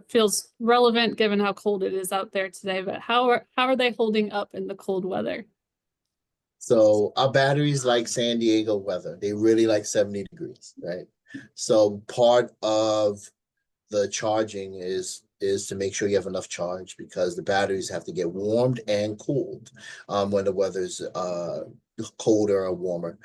feels relevant given how cold it is out there today, but how are they holding up in the cold weather? So our batteries like San Diego weather. They really like 70 degrees, right? So part of the charging is to make sure you have enough charge, because the batteries have to get warmed and cooled when the weather's colder or warmer.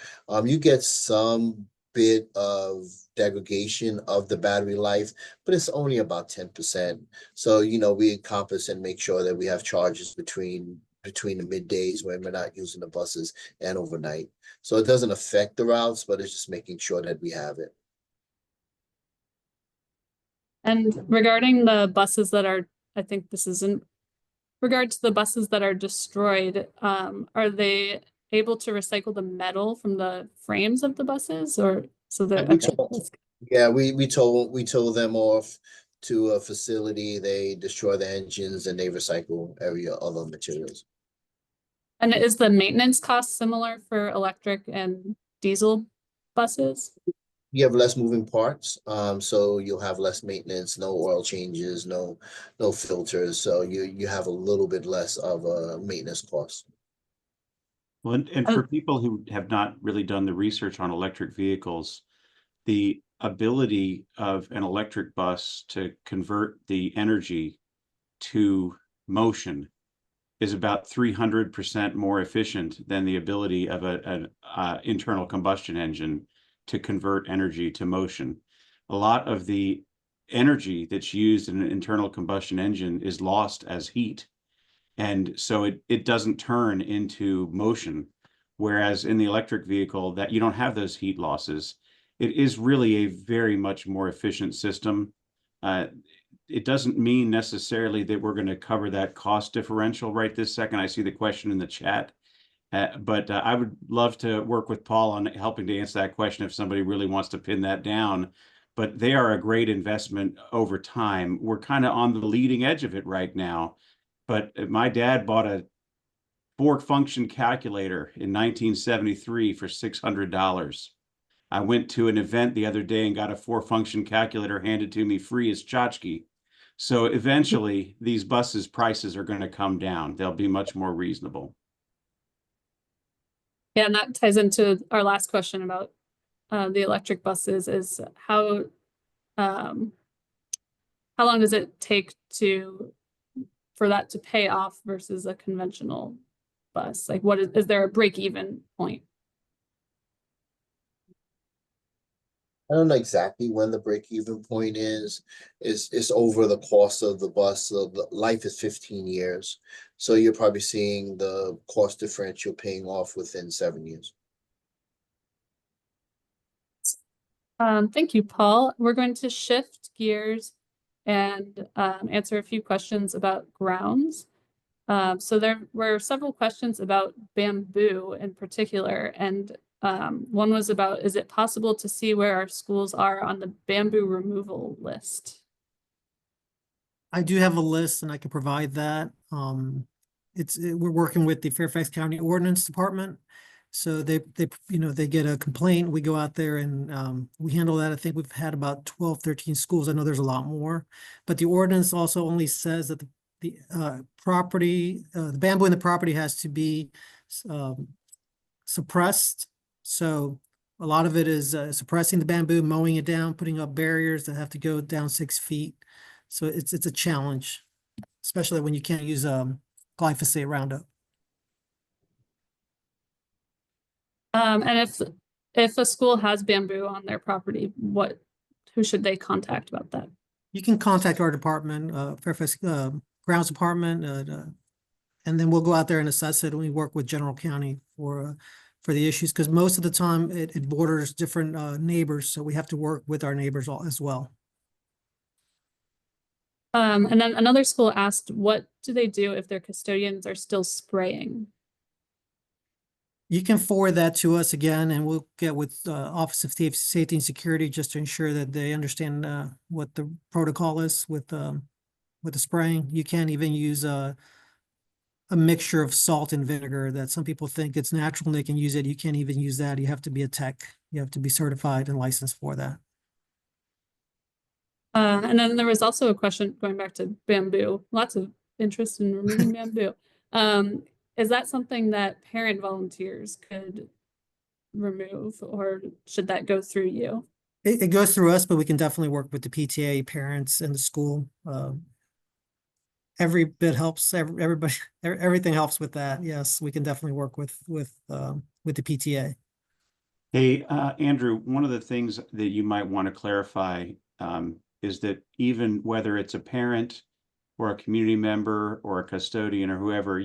You get some bit of degradation of the battery life, but it's only about 10%. So, we encompass and make sure that we have charges between the middays when we're not using the buses and overnight. So it doesn't affect the routes, but it's just making sure that we have it. And regarding the buses that are, I think this is in regard to the buses that are destroyed, are they able to recycle the metal from the frames of the buses, or so that? We Okay, told- Yeah, we told them off to a facility. They destroy the engines and they recycle every other materials. And is the maintenance cost similar for electric and diesel buses? You have less moving parts, so you'll have less maintenance, no oil changes, no filters. So you have a little bit less of a maintenance cost. Well, and for people who have not really done the research on electric vehicles, the ability of an electric bus to convert the energy to motion is about 300% more efficient than the ability of an internal combustion engine to convert energy to motion. A lot of the energy that's used in an internal combustion engine is lost as heat. And so it doesn't turn into motion. Whereas in the electric vehicle, that you don't have those heat losses. It is really a very much more efficient system. It doesn't mean necessarily that we're going to cover that cost differential right this second. I see the question in the chat. But I would love to work with Paul on helping to answer that question if somebody really wants to pin that down. But they are a great investment over time. We're kind of on the leading edge of it right now. But my dad bought a 4-function calculator in 1973 for $600. I went to an event the other day and got a 4-function calculator handed to me free as tchotchke. So eventually, these buses' prices are going to come down. They'll be much more reasonable. Yeah, and that ties into our last question about the electric buses is how long does it take for that to pay off versus a conventional bus? Like what is there a break-even point? I don't know exactly when the break-even point is. It's over the cost of the bus. So the life is 15 years. So you're probably seeing the cost differential paying off within 7 years. Thank you, Paul. We're going to shift gears and answer a few questions about grounds. So there were several questions about bamboo in particular, and one was about, is it possible to see where our schools are on the bamboo removal list? I do have a list and I can provide that. We're working with the Fairfax County Ordinance Department. So they get a complaint, we go out there and we handle that. I think we've had about 12, 13 schools. I know there's a lot more, but the ordinance also only says that the property, the bamboo in the property has to be suppressed. So a lot of it is suppressing the bamboo, mowing it down, putting up barriers that have to go down 6 feet. So it's a challenge, especially when you can't use glyphosate Roundup. And if a school has bamboo on their property, who should they contact about that? You can contact our department, Fairfax Grounds Department, and then we'll go out there and assess it. And we work with General County for the issues, because most of the time it borders different neighbors, so we have to work with our neighbors as well. And then another school asked, what do they do if their custodians are still spraying? You can forward that to us again, and we'll get with Office of Safety and Security just to ensure that they understand what the protocol is with the spraying. You can't even use a mixture of salt and vinegar that some people think it's natural and they can use it. You can't even use that. You have to be a tech. You have to be certified and licensed for that. And then there was also a question going back to bamboo, lots of interest in removing bamboo. Is that something that parent volunteers could remove, or should that go through you? It goes through us, but we can definitely work with the PTA, parents, and the school. Every bit helps. Everybody, everything helps with that. Yes, we can definitely work with the PTA. Hey, Andrew, one of the things that you might want to clarify is that even whether it's a parent or a community member or a custodian or whoever,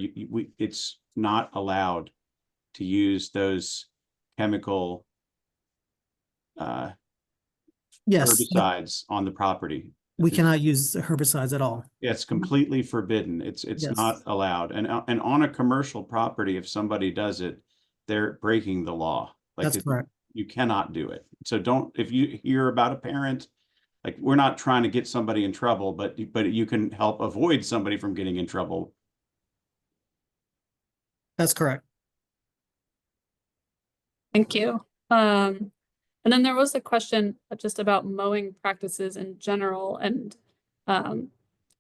it's not allowed to use those chemical Yes, herbicides on the property. we cannot use herbicides at all. It's completely forbidden. It's Yes. not allowed. And on a commercial property, if somebody does it, they're breaking the law. Like That's correct. you cannot do it. So don't, if you hear about a parent, like we're not trying to get somebody in trouble, but you can help avoid somebody from getting in trouble. That's correct. Thank you. And then there was a question just about mowing practices in general. And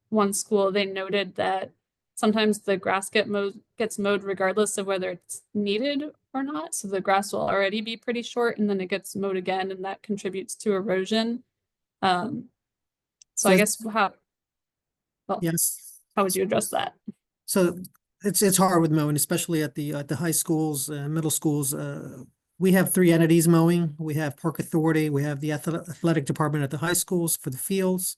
one school, they noted that sometimes the grass gets mowed regardless of whether it's needed or not. So the grass will already be pretty short and then it gets mowed again, and that contributes to erosion. So I guess Yes. how would you address that? So it's hard with mowing, especially at the high schools, middle schools. We have 3 entities mowing. We have Park Authority. We have the athletic department at the high schools for the fields.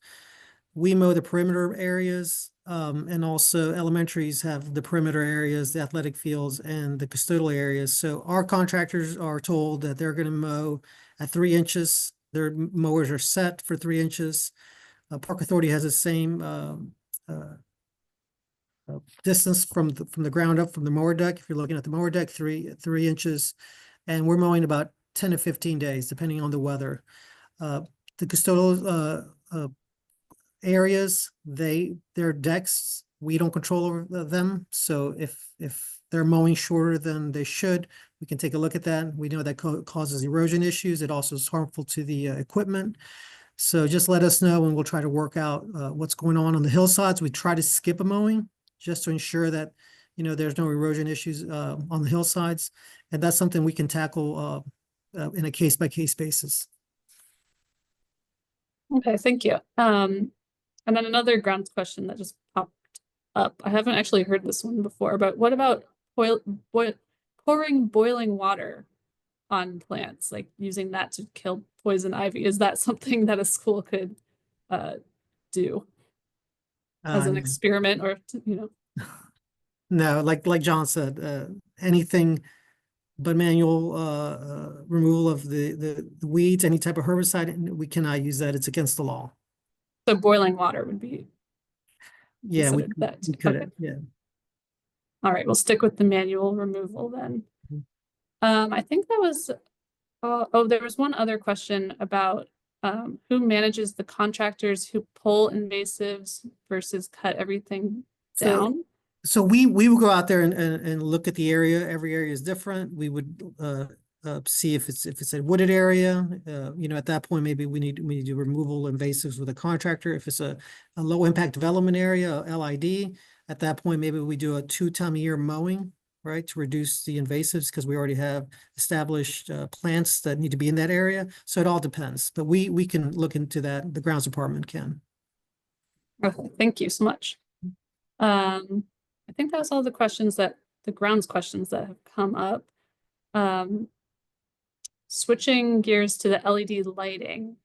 We mow the perimeter areas, and also elementaries have the perimeter areas, the athletic fields, and the custodial areas. So our contractors are told that they're going to mow at 3 inches. Their mowers are set for 3 inches. Park Authority has the same distance from the ground up from the mower deck. If you're looking at the mower deck, 3 inches, and we're mowing about 10 to 15 days, depending on the weather. The custodial areas, their decks, we don't control over them. So if they're mowing shorter than they should, we can take a look at that. We know that causes erosion issues. It also is harmful to the equipment. So just let us know and we'll try to work out what's going on the hillsides. We try to skip a mowing just to ensure that, there's no erosion issues on the hillsides. And that's something we can tackle in a case-by-case basis. Okay, thank you. And then another grounds question that just popped up. I haven't actually heard this one before, but what about pouring boiling water on plants, like using that to kill poison ivy? Is that something that a school could do as an experiment, or No, like John said, anything but manual removal of the weeds, any type of herbicide, we cannot use that. It's against the law. So boiling water would be Yeah, we considered that. could, Okay. yeah. All right, we'll stick with the manual removal then. I think that was, there was one other question about who manages the contractors who pull invasives versus cut everything down. So we would go out there and look at the area. Every area is different. We would see if it's a wooded area. At that point, maybe we need to do removal invasives with a contractor. If it's a low impact development area, LID, at that point, maybe we do a 2 time a year mowing, right, to reduce the invasives because we already have established plants that need to be in that area. So it all depends, but we can look into that. The grounds department can. Okay, thank you so much. I think that was all the grounds questions that have come up. Switching gears to the LED lighting.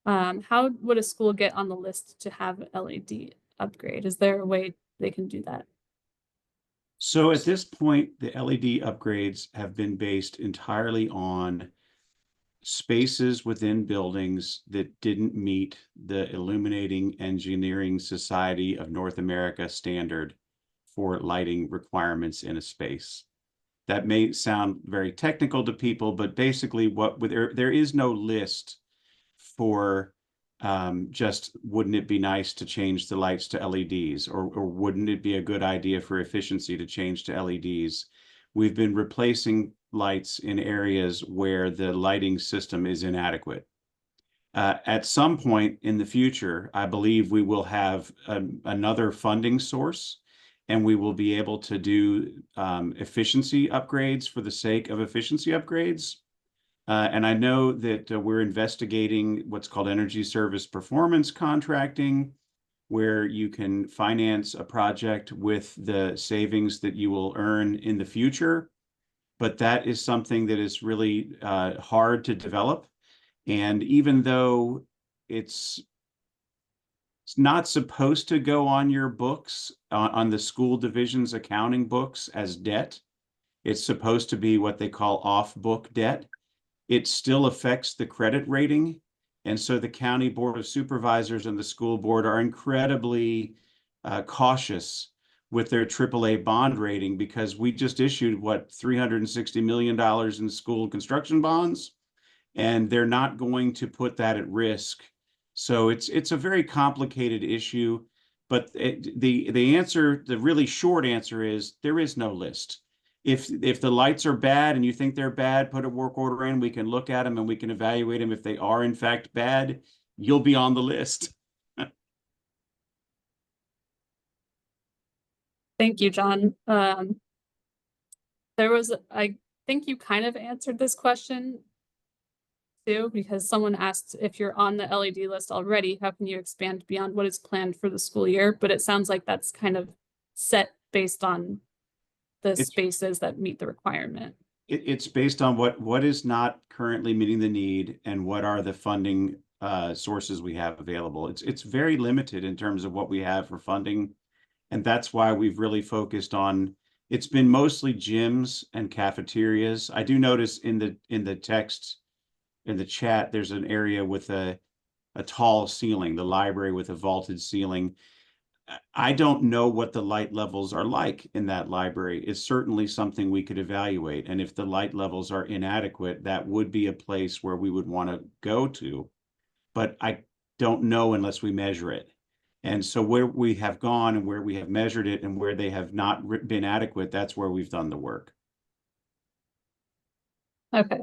How would a school get on the list to have LED upgrade? Is there a way they can do that? So at this point, the LED upgrades have been based entirely on spaces within buildings that didn't meet the Illuminating Engineering Society of North America standard for lighting requirements in a space. That may sound very technical to people, but basically there is no list for just wouldn't it be nice to change the lights to LEDs, or wouldn't it be a good idea for efficiency to change to LEDs? We've been replacing lights in areas where the lighting system is inadequate. At some point in the future, I believe we will have another funding source, and we will be able to do efficiency upgrades for the sake of efficiency upgrades. And I know that we're investigating what's called energy service performance contracting, where you can finance a project with the savings that you will earn in the future. But that is something that is really hard to develop. And even though it's not supposed to go on your books, on the school division's accounting books as debt, it's supposed to be what they call off-book debt. It still affects the credit rating. And so the county board of supervisors and the school board are incredibly cautious with their AAA bond rating, because we just issued, what, $360 million in school construction bonds, and they're not going to put that at risk. So it's a very complicated issue, but the answer, the really short answer is there is no list. If the lights are bad and you think they're bad, put a work order in, we can look at them and we can evaluate them. If they are in fact bad, you'll be on the list. Thank you, John. I think you kind of answered this question too, because someone asked if you're on the LED list already, how can you expand beyond what is planned for the school year? But it sounds like that's kind of set based on the spaces that meet the requirement. It's based on what is not currently meeting the need and what are the funding sources we have available. It's very limited in terms of what we have for funding. And that's why we've really focused on, it's been mostly gyms and cafeterias. I do notice in the text, in the chat, there's an area with a tall ceiling, the library with a vaulted ceiling. I don't know what the light levels are like in that library. It's certainly something we could evaluate. And if the light levels are inadequate, that would be a place where we would want to go to. But I don't know unless we measure it. And so where we have gone and where we have measured it and where they have not been adequate, that's where we've done the work. Okay.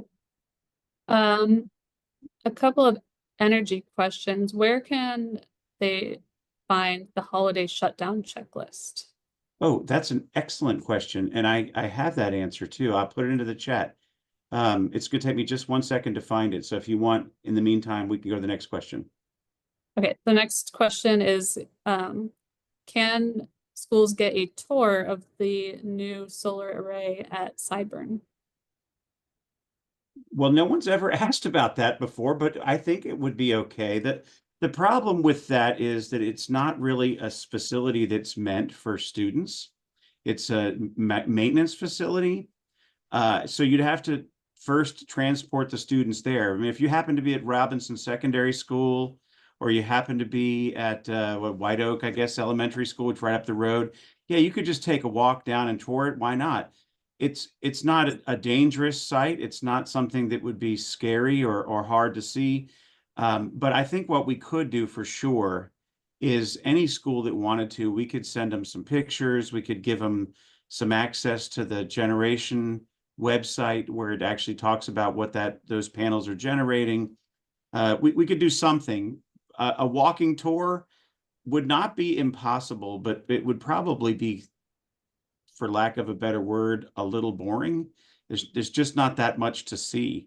A couple of energy questions. Where can they find the holiday shutdown checklist? Oh, that's an excellent question. And I have that answer too. I'll put it into the chat. It's going to take me just 1 second to find it. So if you want, in the meantime, we can go to the next question. Okay, the next question is, can schools get a tour of the new solar array at Sideburn? Well, no one's ever asked about that before, but I think it would be okay. The problem with that is that it's not really a facility that's meant for students. It's a maintenance facility. So you'd have to first transport the students there. I mean, if you happen to be at Robinson Secondary School, or you happen to be at White Oak, I guess, elementary school, which is right up the road, yeah, you could just take a walk down and tour it. Why not? It's not a dangerous site. It's not something that would be scary or hard to see. But I think what we could do for sure is any school that wanted to, we could send them some pictures. We could give them some access to the generation website where it actually talks about what those panels are generating. We could do something. A walking tour would not be impossible, but it would probably be, for lack of a better word, a little boring. There's just not that much to see.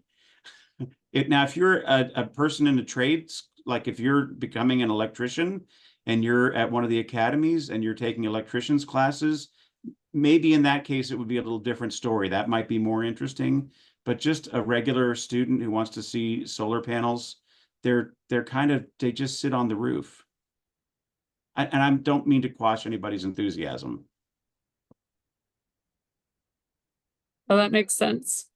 Now, if you're a person in the trades, like if you're becoming an electrician and you're at one of the academies and you're taking electricians classes, maybe in that case, it would be a little different story. That might be more interesting, but just a regular student who wants to see solar panels, they just sit on the roof. And I don't mean to quash anybody's enthusiasm. Oh, that makes sense.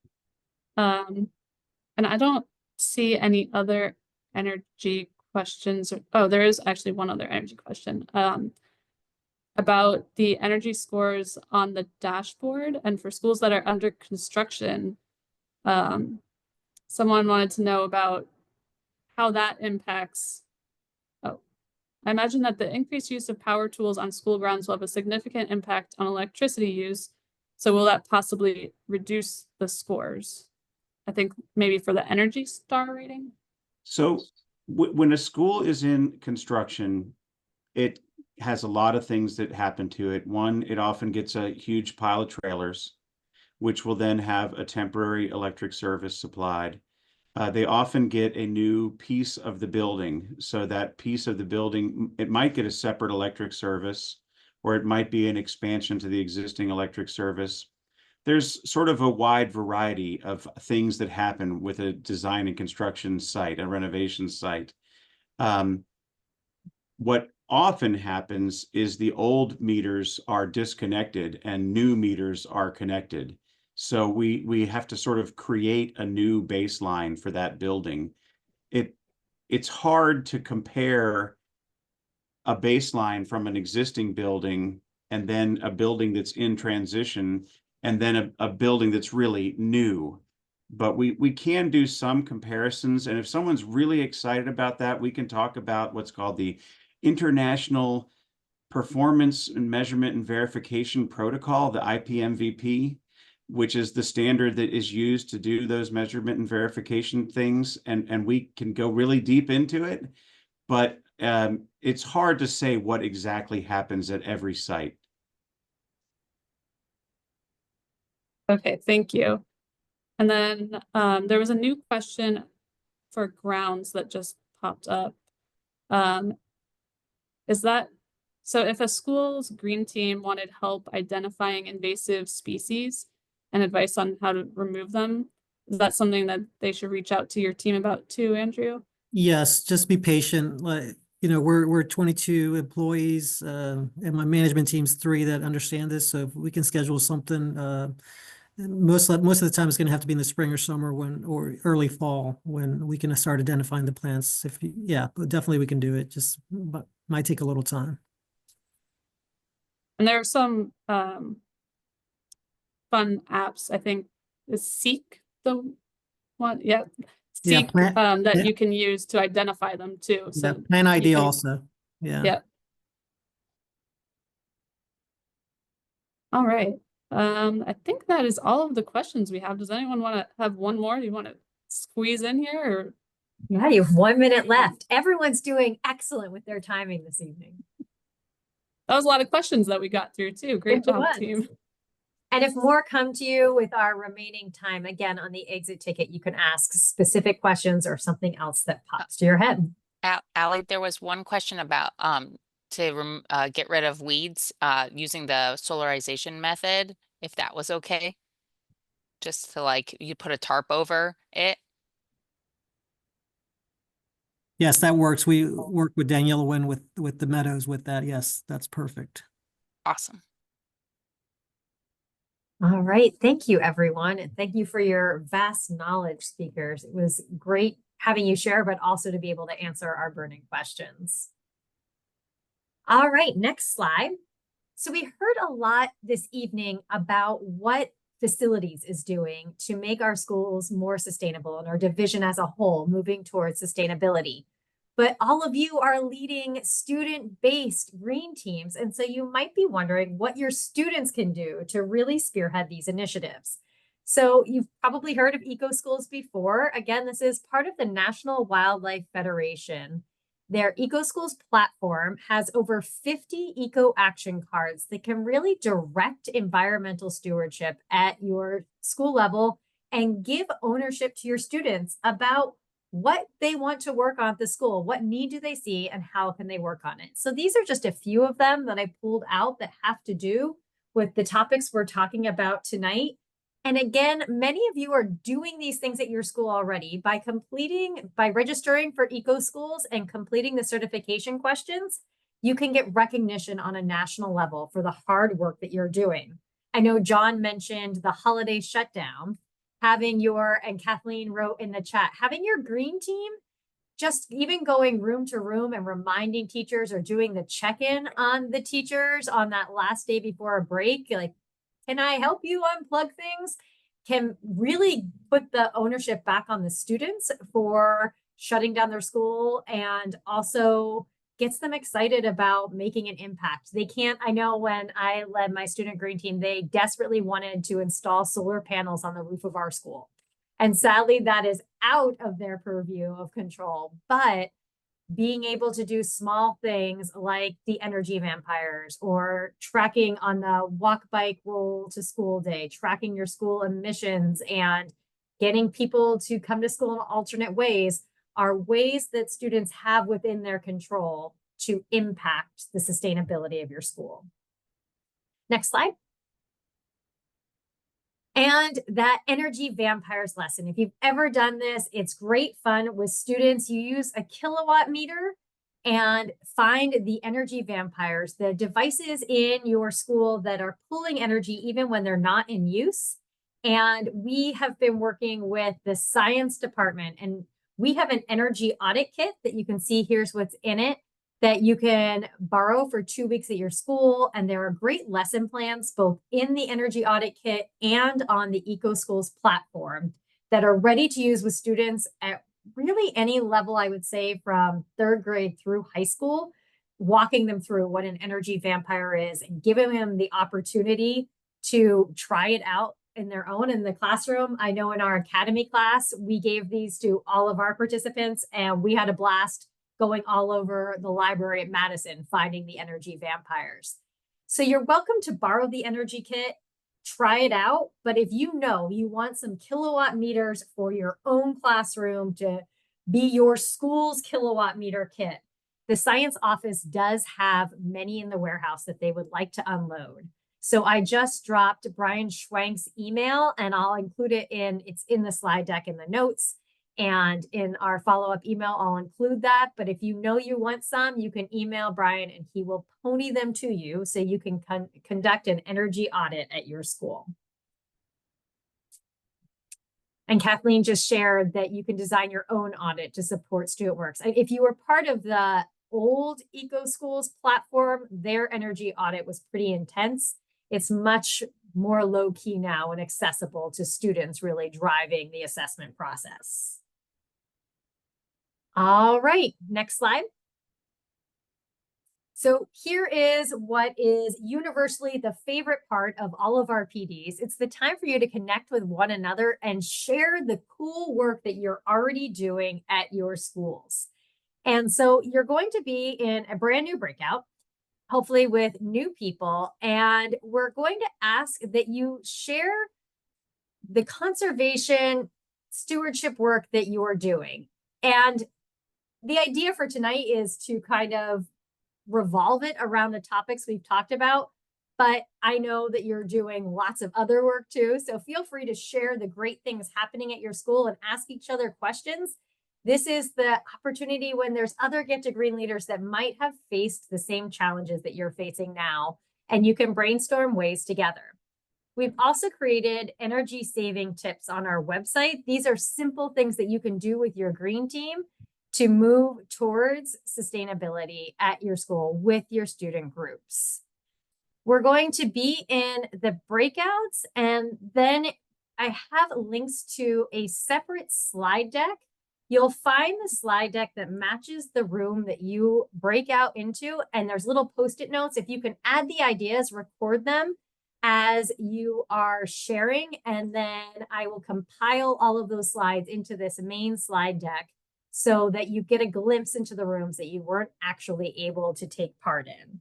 And I don't see any other energy questions. Oh, there is actually one other energy question. About the energy scores on the dashboard, and for schools that are under construction, someone wanted to know about how that impacts I imagine that the increased use of power tools on school grounds will have a significant impact on electricity use. So will that possibly reduce the scores? I think maybe for the Energy Star rating. So when a school is in construction, it has a lot of things that happen to it. One, it often gets a huge pile of trailers, which will then have a temporary electric service supplied. They often get a new piece of the building. So that piece of the building, it might get a separate electric service, or it might be an expansion to the existing electric service. There's sort of a wide variety of things that happen with a design and construction site, a renovation site. What often happens is the old meters are disconnected and new meters are connected. So we have to sort of create a new baseline for that building. It's hard to compare a baseline from an existing building and then a building that's in transition and then a building that's really new. But we can do some comparisons. And if someone's really excited about that, we can talk about what's called the International Performance and Measurement and Verification Protocol, the IPMVP, which is the standard that is used to do those measurement and verification things. And we can go really deep into it, but it's hard to say what exactly happens at every site. Okay, thank you. And then there was a new question for grounds that just popped up. Is that, so if a school's green team wanted help identifying invasive species and advice on how to remove them, is that something that they should reach out to your team about too, Andrew? Yes, just be patient. Like, you know, we're 22 employees, and my management team's 3 that understand this. So if we can schedule something, most of the time it's going to have to be in the spring or summer or early fall when we can start identifying the plants. Yeah, but definitely we can do it. Just might take a little time. And there are some fun apps. I think is Seek the one. Yeah. Yeah, Seek plant- that yeah. you can use to identify them too. So Yeah, Plan ID you can- also. Yeah. Yeah. All right. I think that is all of the questions we have. Does anyone want to have one more? Do you want to squeeze in here or? Yeah, you have 1 minute left. Everyone's doing excellent with their timing this evening. That was a lot of questions that we got through too. Great It job, was. team. And if more come to you with our remaining time, again, on the exit ticket, you can ask specific questions or something else that pops to your head. Allie, there was one question about to get rid of weeds using the solarization method, if that was okay. Just to like, you put a tarp over it. Yes, that works. We work with Daniela Wynn with the Meadows with that. Yes, that's perfect. Awesome. All right. Thank you, everyone. And thank you for your vast knowledge, speakers. It was great having you share, but also to be able to answer our burning questions. All right, next slide. So we heard a lot this evening about what facilities is doing to make our schools more sustainable and our division as a whole moving towards sustainability. But all of you are leading student-based green teams. And so you might be wondering what your students can do to really spearhead these initiatives. So you've probably heard of Eco Schools before. Again, this is part of the National Wildlife Federation. Their Eco Schools platform has over 50 eco action cards that can really direct environmental stewardship at your school level and give ownership to your students about what they want to work on at the school, what need do they see, and how can they work on it. So these are just a few of them that I pulled out that have to do with the topics we're talking about tonight. And again, many of you are doing these things at your school already by registering for Eco Schools and completing the certification questions. You can get recognition on a national level for the hard work that you're doing. I know John mentioned the holiday shutdown, and Kathleen wrote in the chat, having your green team, just even going room to room and reminding teachers or doing the check-in on the teachers on that last day before a break, like, can I help you unplug things? Can really put the ownership back on the students for shutting down their school and also gets them excited about making an impact. They can't, I know when I led my student green team, they desperately wanted to install solar panels on the roof of our school. And sadly, that is out of their purview of control. But being able to do small things like the energy vampires or tracking on the walk, bike, roll to school day, tracking your school emissions and getting people to come to school in alternate ways are ways that students have within their control to impact the sustainability of your school. Next slide. And that energy vampires lesson, if you've ever done this, it's great fun with students. You use a kilowatt meter and find the energy vampires, the devices in your school that are pulling energy even when they're not in use. And we have been working with the science department, and we have an energy audit kit that you can see. Here's what's in it that you can borrow for 2 weeks at your school. And there are great lesson plans both in the energy audit kit and on the EcoSchools platform that are ready to use with students at really any level, I would say from 3rd grade through high school, walking them through what an energy vampire is and giving them the opportunity to try it out in their own in the classroom. I know in our academy class, we gave these to all of our participants and we had a blast going all over the library at Madison, finding the energy vampires. So you're welcome to borrow the energy kit, try it out. But if you know you want some kilowatt meters for your own classroom to be your school's kilowatt meter kit, the science office does have many in the warehouse that they would like to unload. So I just dropped Brian Schwank's email and I'll include it it's in the slide deck in the notes. And in our follow-up email, I'll include that. But if you know you want some, you can email Brian and he will pony them to you so you can conduct an energy audit at your school. And Kathleen just shared that you can design your own audit to support StudentWorks. If you were part of the old EcoSchools platform, their energy audit was pretty intense. It's much more low-key now and accessible to students really driving the assessment process. All right, next slide. So here is what is universally the favorite part of all of our PDs. It's the time for you to connect with one another and share the cool work that you're already doing at your schools. And so you're going to be in a brand new breakout, hopefully with new people, and we're going to ask that you share the conservation stewardship work that you are doing. And the idea for tonight is to kind of revolve it around the topics we've talked about, but I know that you're doing lots of other work too. So feel free to share the great things happening at your school and ask each other questions. This is the opportunity when there's other Get to Green leaders that might have faced the same challenges that you're facing now, and you can brainstorm ways together. We've also created energy saving tips on our website. These are simple things that you can do with your green team to move towards sustainability at your school with your student groups. We're going to be in the breakouts, and then I have links to a separate slide deck. You'll find the slide deck that matches the room that you break out into, and there's little Post-it notes. If you can add the ideas, record them as you are sharing, and then I will compile all of those slides into this main slide deck so that you get a glimpse into the rooms that you weren't actually able to take part in.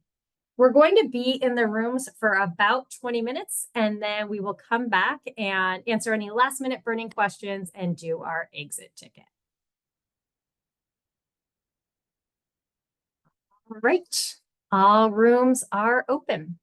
We're going to be in the rooms for about 20 minutes, and then we will come back and answer any last-minute burning questions and do our exit ticket. All right, all rooms are open.